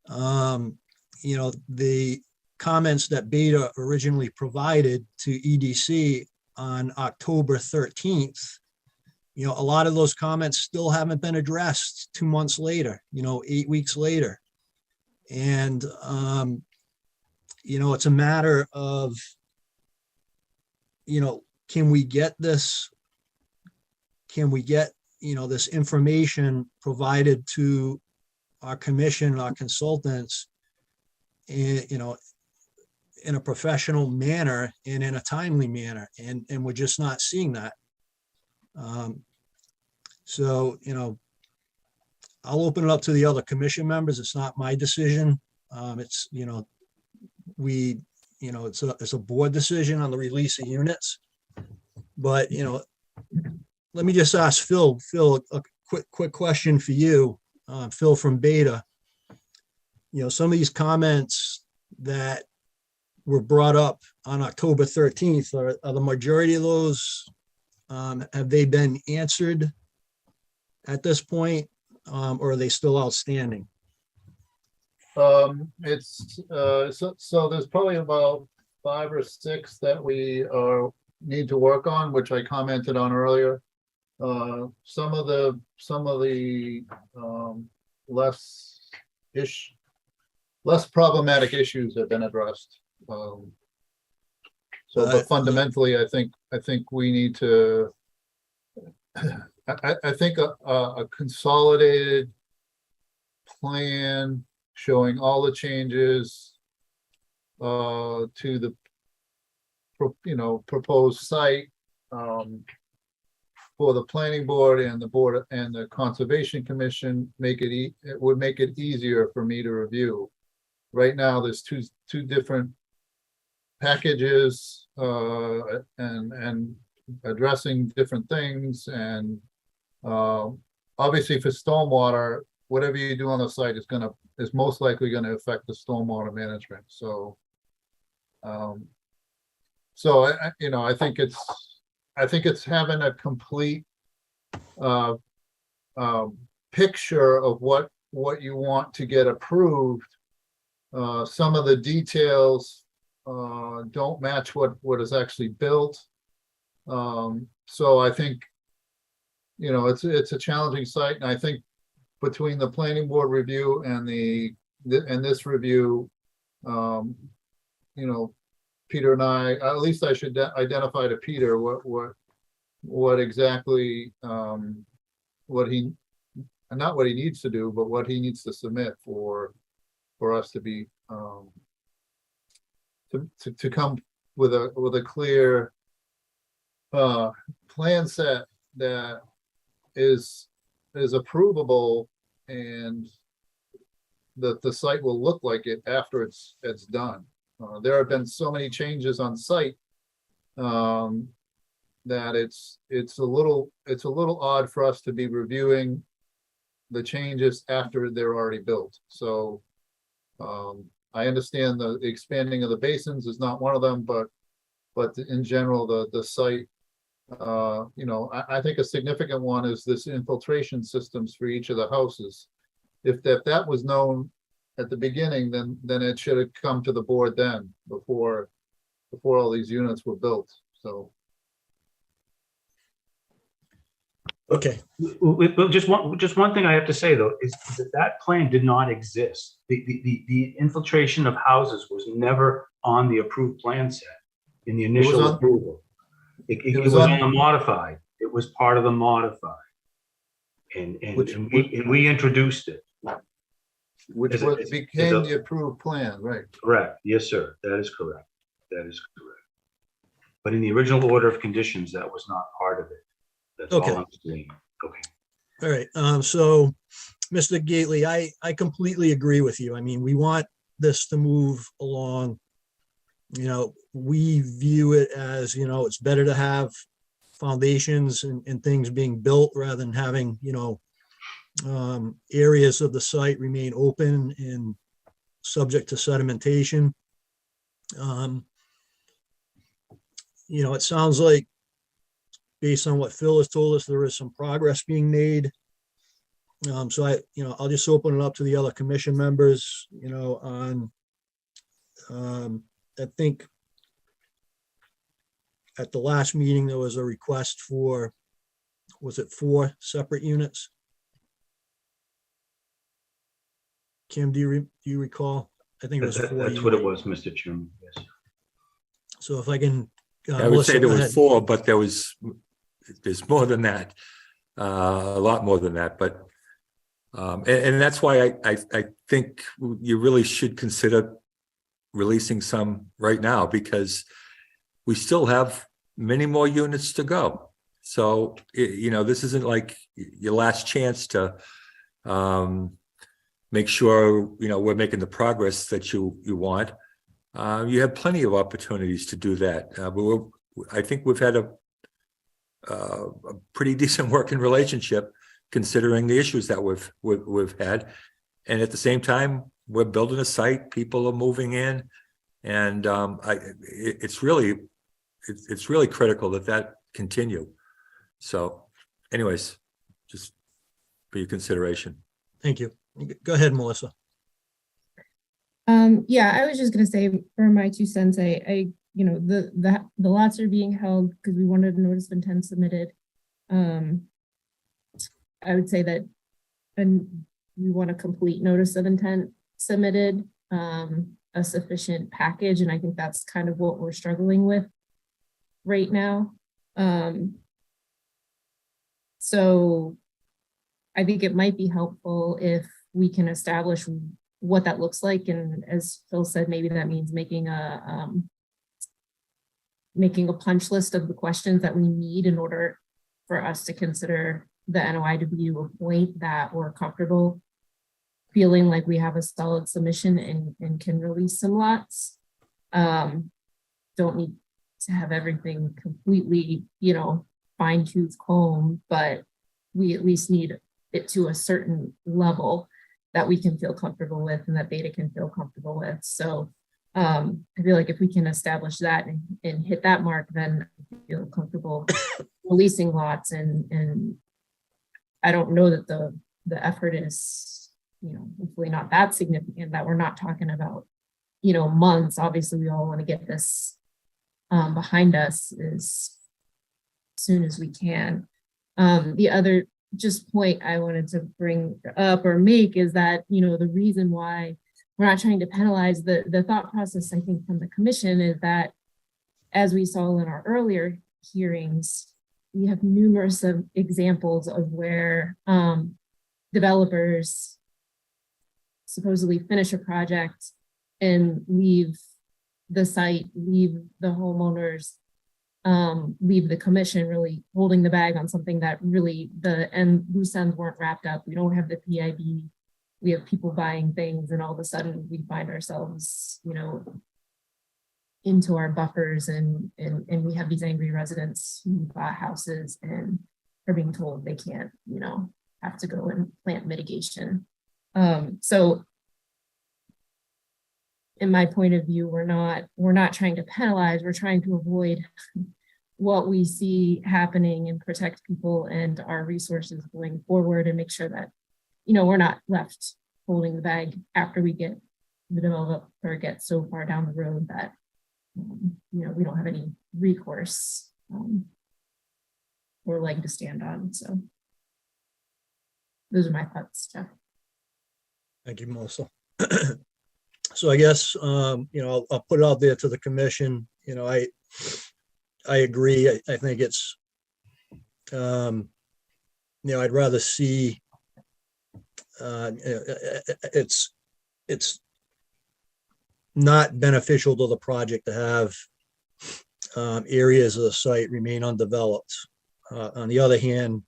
You know, the comments that Beta originally provided to EDC on October 13th, you know, a lot of those comments still haven't been addressed 2 months later, you know, 8 weeks later. And, you know, it's a matter of, can we get this? Can we get, this information provided to our commission, our consultants, in a professional manner and in a timely manner, and we're just not seeing that. So, I'll open it up to the other commission members. It's not my decision. It's, it's a board decision on the release of units. But, let me just ask Phil, a quick question for you, Phil from Beta. Some of these comments that were brought up on October 13th, are the majority of those, have they been answered at this point, or are they still outstanding? So there's probably about 5 or 6 that we need to work on, which I commented on earlier. Some of the less problematic issues have been addressed. But fundamentally, I think we need to. I think a consolidated plan showing all the changes to the proposed site for the planning board and the board and the conservation commission it would make it easier for me to review. Right now, there's two different packages and addressing different things, and obviously for stormwater, whatever you do on the site is most likely going to affect the stormwater management. So I think it's having a complete picture of what you want to get approved. Some of the details don't match what is actually built. So I think, it's a challenging site, and I think between the planning board review and this review, Peter and I, at least I should identify to Peter what exactly not what he needs to do, but what he needs to submit for us to be to come with a clear plan set that is approvable, and that the site will look like it after it's done. There have been so many changes on site that it's a little odd for us to be reviewing the changes after they're already built. So I understand the expanding of the basins is not one of them, but in general, the site, I think a significant one is this infiltration systems for each of the houses. If that was known at the beginning, then it should have come to the board then before all these units were built. So. Okay. Well, just one thing I have to say though is that plan did not exist. The infiltration of houses was never on the approved plan set in the initial approval. It was on the modified. It was part of the modified, and we introduced it. Which became the approved plan, right? Correct. Yes, sir. That is correct. That is correct. But in the original order of conditions, that was not part of it. That's all I'm saying. Okay. All right. So, Mr. Gately, I completely agree with you. I mean, we want this to move along. We view it as, it's better to have foundations and things being built rather than having, areas of the site remain open and subject to sedimentation. It sounds like, based on what Phil has told us, there is some progress being made. So I'll just open it up to the other commission members, I think at the last meeting, there was a request for, was it 4 separate units? Kim, do you recall? I think it was 4 That's what it was, Mr. Chairman. Yes. So if I can I would Melissa, say there go was ahead. 4, but there's more than that, a lot more than that. But and that's why I think you really should consider releasing some right now, because we still have many more units to go. So this isn't like your last chance to make sure we're making the progress that you want. You have plenty of opportunities to do that. But I think we've had a pretty decent working relationship, considering the issues that we've had. And at the same time, we're building a site, people are moving in, and it's really critical that continue. So anyways, just for your consideration. Thank you. Go ahead, Melissa. Yeah, I was just gonna say, for my 2 cents, the lots are being held because we wanted a notice of intent submitted. I would say that, and we want a complete notice of intent submitted, a sufficient package, and I think that's kind of what we're struggling with right now. So I think it might be helpful if we can establish what that looks like, and as Phil said, maybe that means making a punch list of the questions that we need in order for us to consider the NOI to be to a point that we're comfortable feeling like we have a solid submission and can release some lots. Don't need to have everything completely, fine tooth comb, but we at least need it to a certain level that we can feel comfortable with and that Beta can feel comfortable with. So I feel like if we can establish that and hit that mark, then I feel comfortable releasing lots. And I don't know that the effort is, hopefully not that significant, that we're not talking about, months. Obviously, we all want to get this behind us as soon as we can. The other just point I wanted to bring up or make is that, the reason why we're not trying to penalize the thought process, I think, from the commission is that, as we saw in our earlier hearings, we have numerous of examples of where developers supposedly finish a project and leave the site, leave the homeowners, leave the commission really holding the bag on something that really loose ends weren't wrapped up. We don't have the PIB. We have people buying things, and all of a sudden we find ourselves, into our buffers, and we have these angry residents who bought houses and are being told they can't, have to go and plant mitigation. So in my point of view, we're not trying to penalize, we're trying to avoid what we see happening and protect people and our resources going forward, and make sure that, we're not left holding the bag after we get the developer get so far down the road that, we don't have any recourse or leg to stand on. So those are my thoughts, Jeff. Thank you, Melissa. So I guess, I'll put it out there to the commission. I agree. I think it's, I'd rather see, it's not beneficial to the project to have areas of the site remain undeveloped. On the other hand,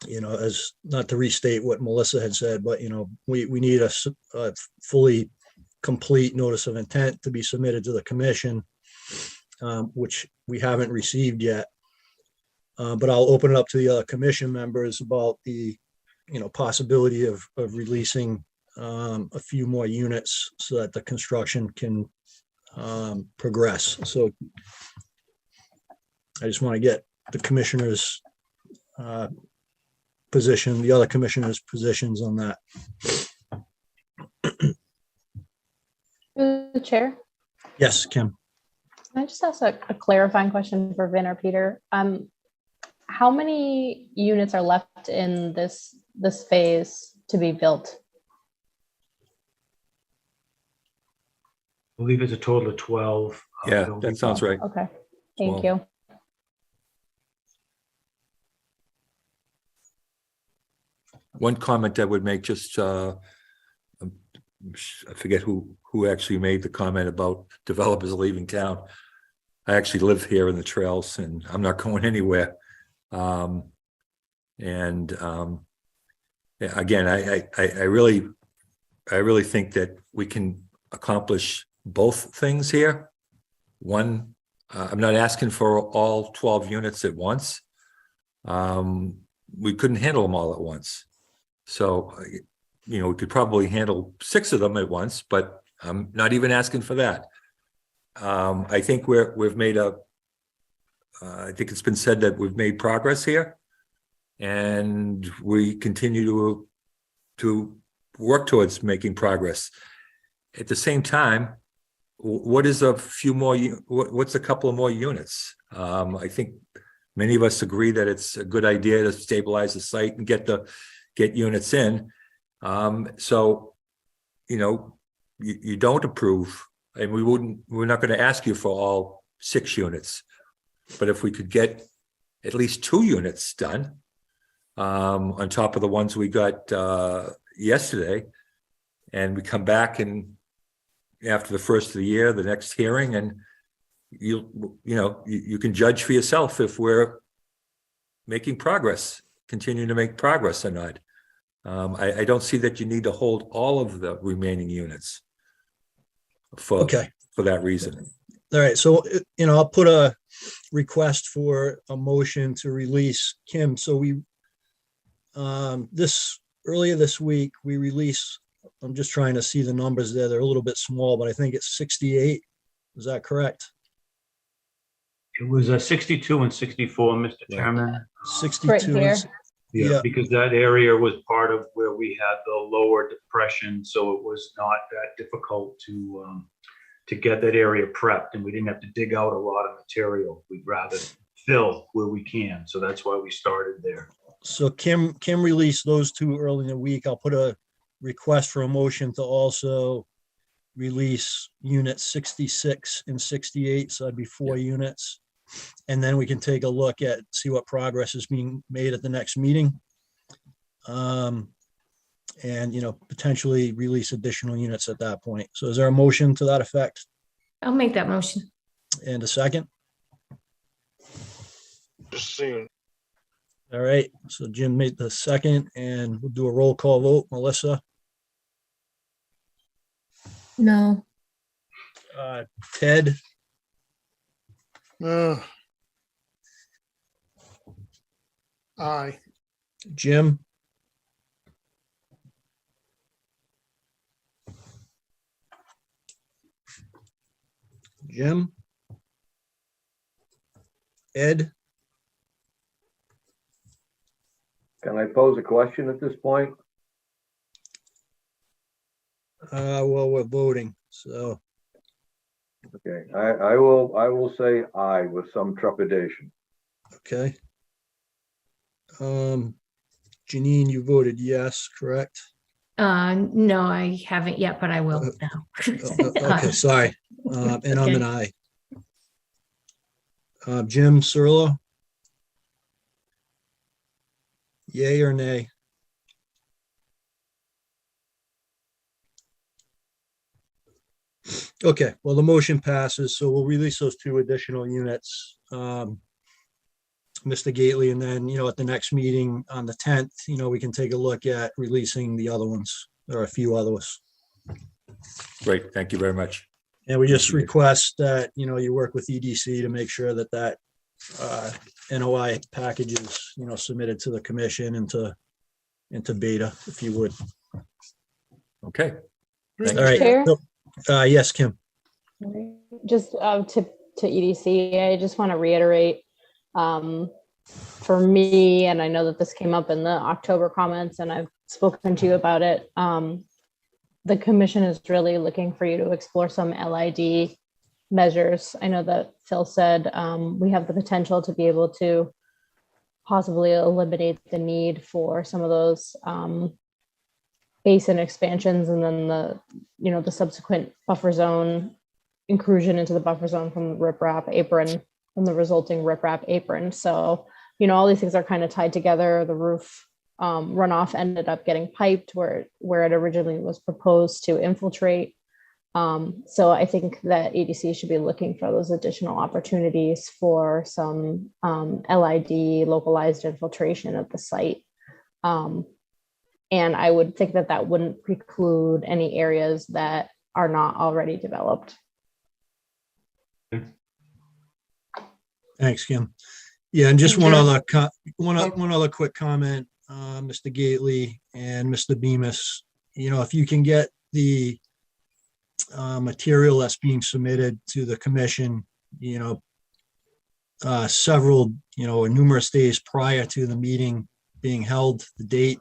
as not to restate what Melissa had said, but we need a fully complete notice of intent to be submitted to the commission, which we haven't received yet. But I'll open it up to the other commission members about the possibility of releasing a few more units so that the construction can progress. So I just want to get the commissioners' position, the other commissioners' positions on that. The chair. Yes, Kim. Can I just ask a clarifying question for Vin or Peter? How many units are left in this phase to be built? I believe it's a total of 12. Yeah, that sounds right. Okay. Thank Well, you. One comment I would make, just, I forget who actually made the comment about developers leaving town. I actually live here in the trails and I'm not going anywhere. Yeah, again, I really think that we can accomplish both things here. One, I'm not asking for all 12 units at once. We couldn't handle them all at once. So, we could probably handle 6 of them at once, but I'm not even asking for that. I think we've made I think it's been said that we've made progress here, and we continue to work towards making progress. At the same time, what is a few more? What's a couple of more units? I think many of us agree that it's a good idea to stabilize the site and get units in. So, you don't approve, and we're not going to ask you for all 6 units, but if we could get at least 2 units done, on top of the ones we got yesterday, and we come back and after the first of the year, the next hearing, and you can judge for yourself if we're making progress, continuing to make progress or not. I don't see that you need to hold all of the remaining units for that reason. All right, so, I'll put a request for a motion to release Kim. So we, earlier this week, we released, I'm just trying to see the numbers there. They're a little bit small, but I think it's 68. Is that correct? It was 62 and 64, Mr. Chairman. 62. Right here. Yeah. Because that area was part of where we had the lower depression, so it was not that difficult to get that area prepped, and we didn't have to dig out a lot of material. We'd rather fill where we can, so that's why we started there. So Kim released those 2 early in the week. I'll put a request for a motion to also release units 66 and 68, so that'd be 4 units. And then we can take a look see what progress is being made at the next meeting. And, potentially release additional units at that point. So is there a motion to that effect? I'll make that motion. And a second? Soon. All right, so Jim made the second, and we'll do a roll call vote. Melissa? No. Ted? Aye. Jim? Jim? Ed? Can I pose a question at this point? Well, we're voting, so. Okay, I will say aye with some trepidation. Okay. Janine, you voted yes, correct? No, I haven't yet, but I will now. Okay, sorry. And I'm an aye. Jim Cirillo? Yay or nay? Okay, well, the motion passes, so we'll release those 2 additional units. Mr. Gately, and then, at the next meeting on the 10th, we can take a look at releasing the other ones, or a few others. Great, thank you very much. And we just request that, you work with EDC to make sure that NOI package is, submitted to the commission and to Beta, if you would. Okay. All right. Chair? Yes, Kim. Just to EDC, I just want to reiterate, for me, and I know that this came up in the October comments, and I've spoken to you about it. The commission is really looking for you to explore some LID measures. I know that Phil said we have the potential to be able to possibly eliminate the need for some of those basin expansions, and then the subsequent buffer zone inclusion into the buffer zone from riprap, apron, from the resulting riprap apron. So, you know, all these things are kind of tied together. The roof runoff ended up getting piped where it originally was proposed to infiltrate. So I think that EDC should be looking for those additional opportunities for some LID localized infiltration at the site. And I would think that that wouldn't preclude any areas that are not already developed. Thanks, Kim. Yeah, and just one other quick comment, Mr. Gately and Mr. Bemis. You know, if you can get the material that's being submitted to the commission, you know, several, you know, numerous days prior to the meeting being held, the date,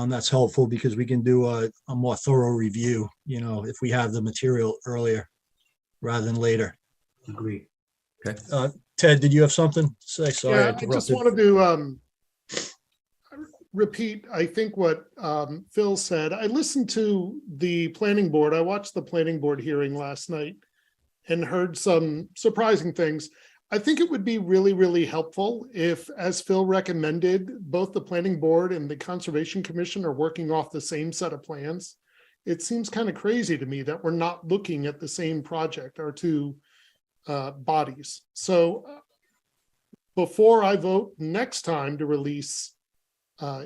that's helpful because we can do a more thorough review, you know, if we have the material earlier rather than later. Agree. Okay. Ted, did you have something to say? Sorry, Yeah, I just wanted to repeat, I think what Phil said. I listened to the planning board. I watched the planning board hearing last night and heard some surprising things. I think it would be really, really helpful if, as Phil recommended, both the planning board and the Conservation Commission are working off the same set of plans. It seems kind of crazy to me that we're not looking at the same project, our two bodies. So before I vote next time to release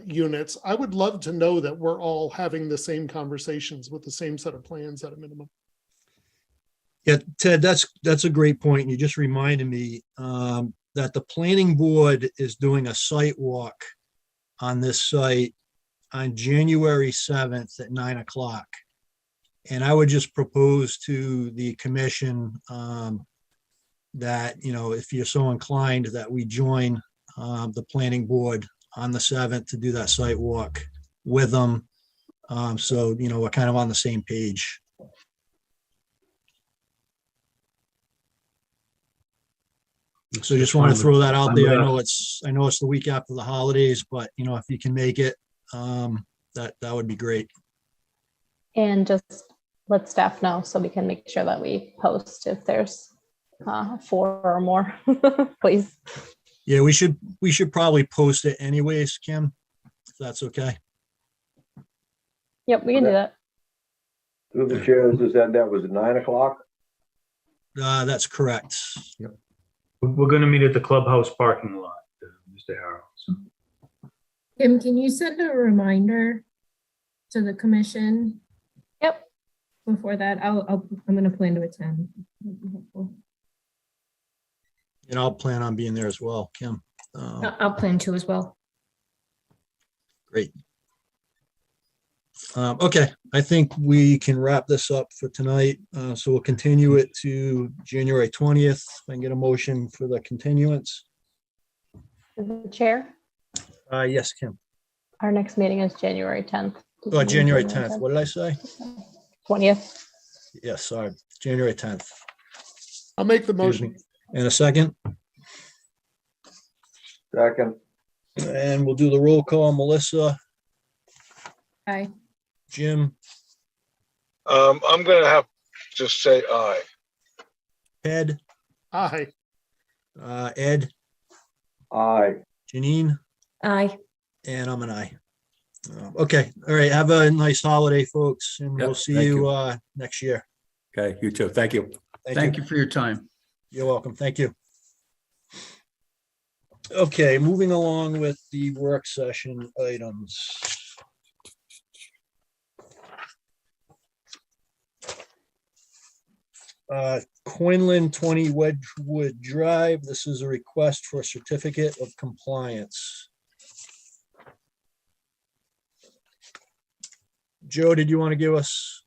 units, I would love to know that we're all having the same conversations with the same set of plans at a minimum. Yeah, Ted, that's a great point. You just reminded me that the planning board is doing a site walk on this site on January 7th at 9 o'clock. And I would just propose to the commission that, you know, if you're so inclined, that we join the planning board on the 7th to do that site walk with them. So, you know, we're kind of on the same page. So just want to throw that out there. I know it's the week after the holidays, but you know, if you can make it, that would be great. And just let staff know so we can make sure that we post if there's 4 or more, please. Yeah, we should probably post it anyways, Kim, if that's okay. Yep, we can do that. Through the chairs, that was at 9 o'clock? That's correct. Yep. We're going to meet at the clubhouse parking lot, Mr. Harrell. Kim, can you send a reminder to the commission? Yep. Before that, I'm going to plan to attend. And I'll plan on being there as well, Kim. I'll plan to as well. Great. Okay, I think we can wrap this up for tonight. So we'll continue it to January 20th. If I can get a motion for the continuance. The chair, Yes, Kim. our next meeting is January 10th. Oh, January 10th. What did I say? 20th. Yes, sorry, January 10th. I'll make the Excuse motion. me. And a second, Second. and we'll do the roll call. Melissa, Aye. Jim, I'm gonna have to say aye. Ted, Aye. Ed, Aye. Janine, Aye. and I'm an aye. Okay, all right, have a nice holiday, folks, and Yep, we'll see thank you next year. Okay, you too. Thank you. Thank you for your time. You're welcome. Thank you. Okay, moving along with the work session items. Quinlan 20 Wedgewood Drive. This is a request for a certificate of compliance. Joe, did you want to give us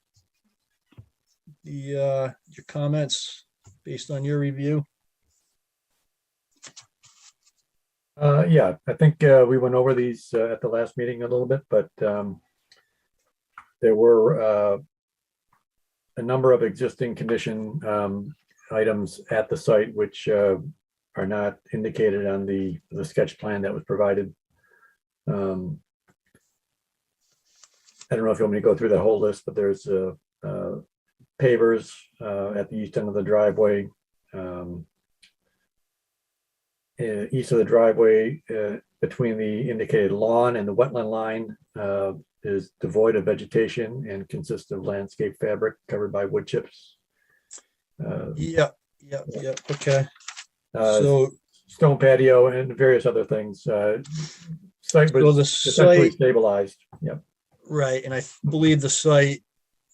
the your comments based on your review? Yeah, I think we went over these at the last meeting a little bit, but there were a number of existing condition items at the site which are not indicated on the sketch plan that was provided. I don't know if you want me to go through that whole list, but there's pavers at the east end of the driveway. east of the driveway, between the indicated lawn and the wetland line, is devoid of vegetation and consists of landscape fabric covered by wood chips. Yep. Okay. So stone patio and various other things. Site So was the essentially site- stabilized. Yep. Right, and I believe the site,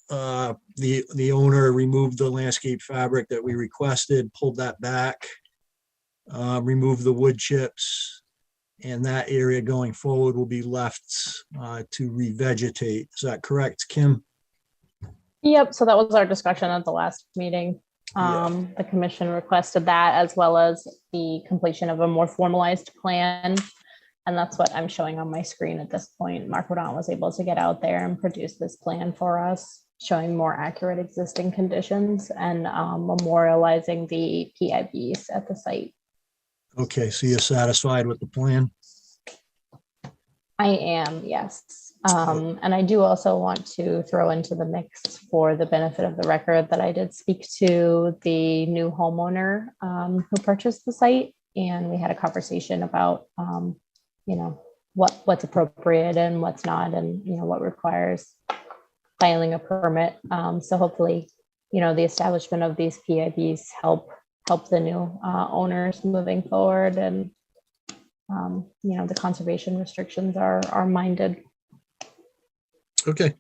the owner removed the landscape fabric that we requested, pulled that back, removed the wood chips, and that area going forward will be left to revegetate. Is that correct, Kim? Yep, so that was our discussion at the last meeting. Yeah. The commission requested that as well as the completion of a more formalized plan. And that's what I'm showing on my screen at this point. Mark Rodon was able to get out there and produce this plan for us, showing more accurate existing conditions and memorializing the PIBs at the site. Okay, so you're satisfied with the plan? I am, yes. And I do also want to throw into the mix for the benefit of the record that I did speak to the new homeowner who purchased the site. And we had a conversation about, what's appropriate and what's not, and, what requires filing a permit. So hopefully, the establishment of these PIBs help the new owners moving forward, and the conservation restrictions are minded. Okay,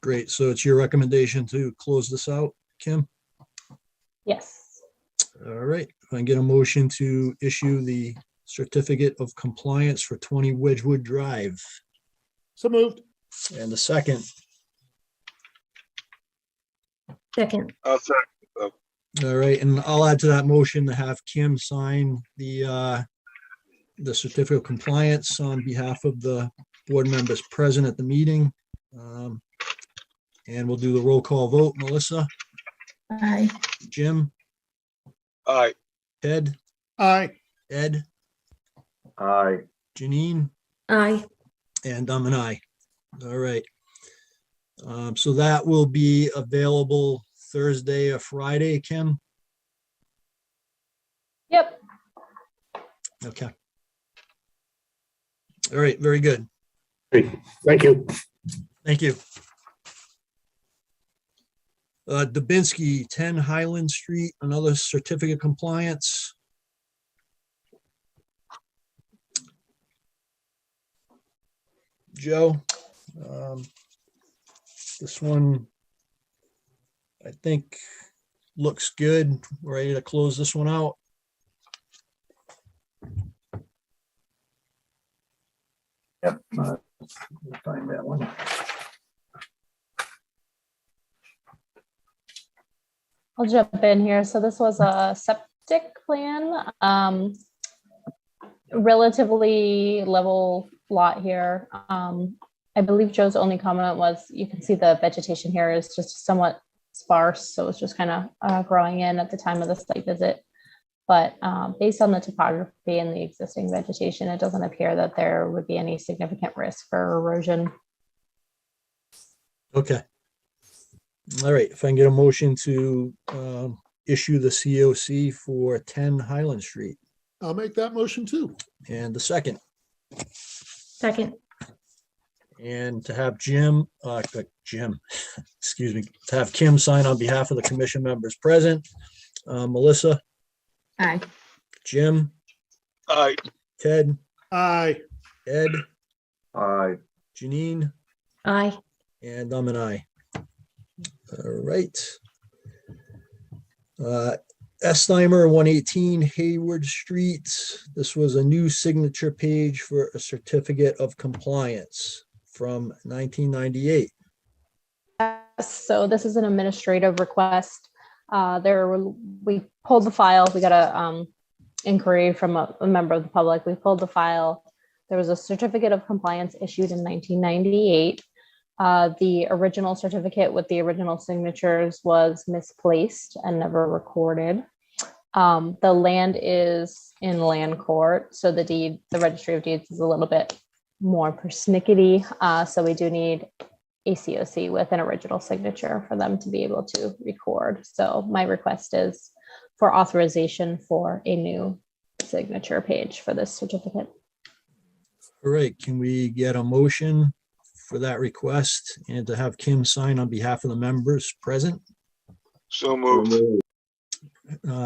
great. So it's your recommendation to close this out, Kim? Yes. All right, if I can get a motion to issue the certificate of compliance for 20 Wedgewood Drive. So moved. And a second. Second. I'll second. All right, and I'll add to that motion to have Kim sign the certificate of compliance on behalf of the board members present at the meeting. And we'll do the roll call vote. Melissa, Aye. Jim, Aye. Ted, Aye. Ed, Aye. Janine, Aye. and I'm an aye. All right. So that will be available Thursday or Friday, Kim? Yep. Okay. All right, very good. Great. Thank you. Thank you. Dubinsky, 10 Highland Street, another certificate of compliance. Joe, this one, I think, looks good. We're ready to close this one out. Yep. Find that one. I'll jump in here. So this was a septic plan, relatively level lot here. I believe Joe's only comment was you can see the vegetation here is just somewhat sparse. So it's just kind of growing in at the time of the site visit. But based on the topography and the existing vegetation, it doesn't appear that there would be any significant risk for erosion. Okay. All right, if I can get a motion to issue the COC for 10 Highland Street. I'll make that motion too. And the second. Second. And to have Jim, excuse me, to have Kim sign on behalf of the commission members present. Melissa, Aye. Jim, Aye. Ted, Aye. Ed, Aye. Janine, Aye. and I'm an aye. All right. Estheimer, 118 Hayward Street. This was a new signature page for a certificate of compliance from 1998. So this is an administrative request. We pulled the file. We got a inquiry from a member of the public. We pulled the file. There was a certificate of compliance issued in 1998. The original certificate with the original signatures was misplaced and never recorded. The land is in land court, so the registry of deeds is a little bit more persnickety. So we do need a COC with an original signature for them to be able to record. So my request is for authorization for a new signature page for this certificate. All right, can we get a motion for that request and to have Kim sign on behalf of the members present? So moved.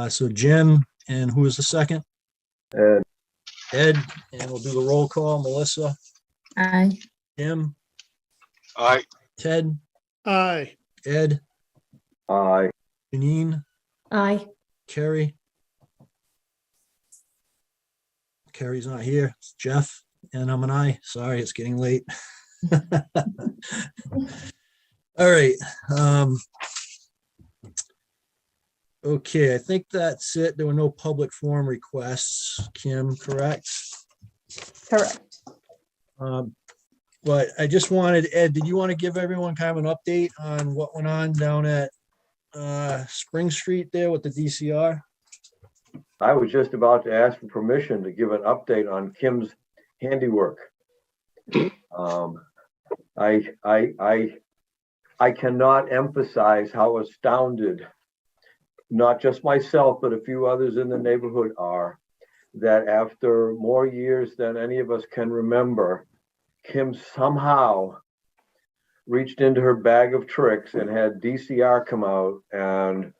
So Jim, and who is the second? Ed. Ed, and we'll do the roll call. Melissa, Aye. Jim, Aye. Ted, Aye. Ed, Aye. Janine, Aye. Carrie. Carrie's not here. It's Jeff, and I'm an aye. Sorry, it's getting late. All right. Okay, I think that's it. There were no public forum requests. Kim, correct? Correct. But I just wanted, Ed, did you want to give everyone kind of an update on what went on down at Spring Street there with the DCR? I was just about to ask for permission to give an update on Kim's handiwork. I cannot emphasize how astounded, not just myself, but a few others in the neighborhood are, that after more years than any of us can remember, Kim somehow reached into her bag of tricks and had DCR come out and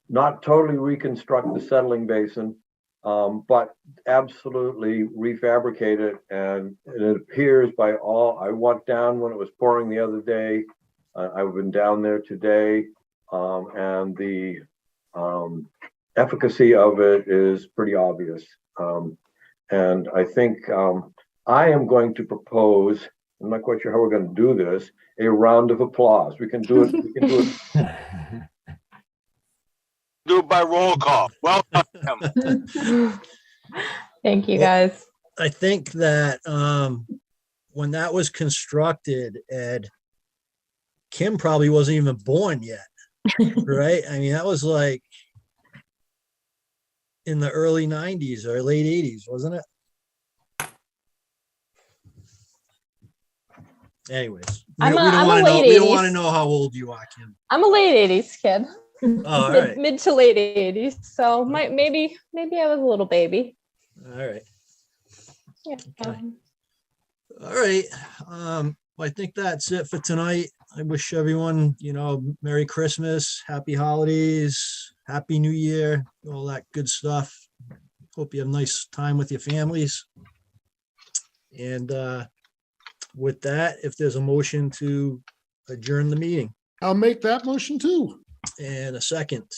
not totally reconstruct the settling basin, but absolutely refabricate it. And it appears by all, I walked down when it was pouring the other day. I've been down there today, and the efficacy of it is pretty obvious. And I think I am going to propose, I'm not quite sure how we're going to do this, a round of applause. We can do it. We can do it. Do it by roll call. Welcome. Kim. Thank you, guys. I think that when that was constructed, Ed, Kim probably wasn't even born yet, right? I mean, that was like in the early 90s or late 80s, wasn't it? Anyways, we don't want to know how old you are, Kim. I'm a late 80s kid. Oh, all right. Mid to late 80s. So maybe I was a little baby. All right. Yeah. Okay. All right. I think that's it for tonight. I wish everyone, Merry Christmas, Happy Holidays, Happy New Year, all that good stuff. Hope you have a nice time with your families. And with that, if there's a motion to adjourn the meeting. I'll make that motion too. And a second.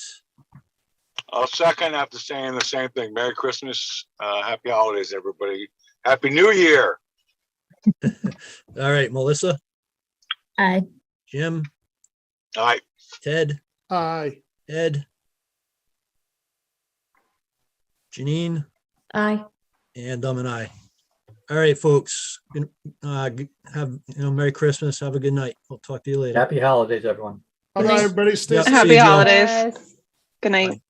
I'll second after saying the same thing. Merry Christmas. Happy holidays, everybody. Happy New Year. All right, Melissa. Aye. Jim. Aye. Ted. Aye. Ed. Janine. Aye. And I'm an aye. All right, folks. Have Merry Christmas. Have a good night. We'll talk to you later. Happy holidays, everyone. Bye, everybody. Stay safe. Happy Joe. holidays. Good night. Bye.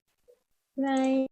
Night.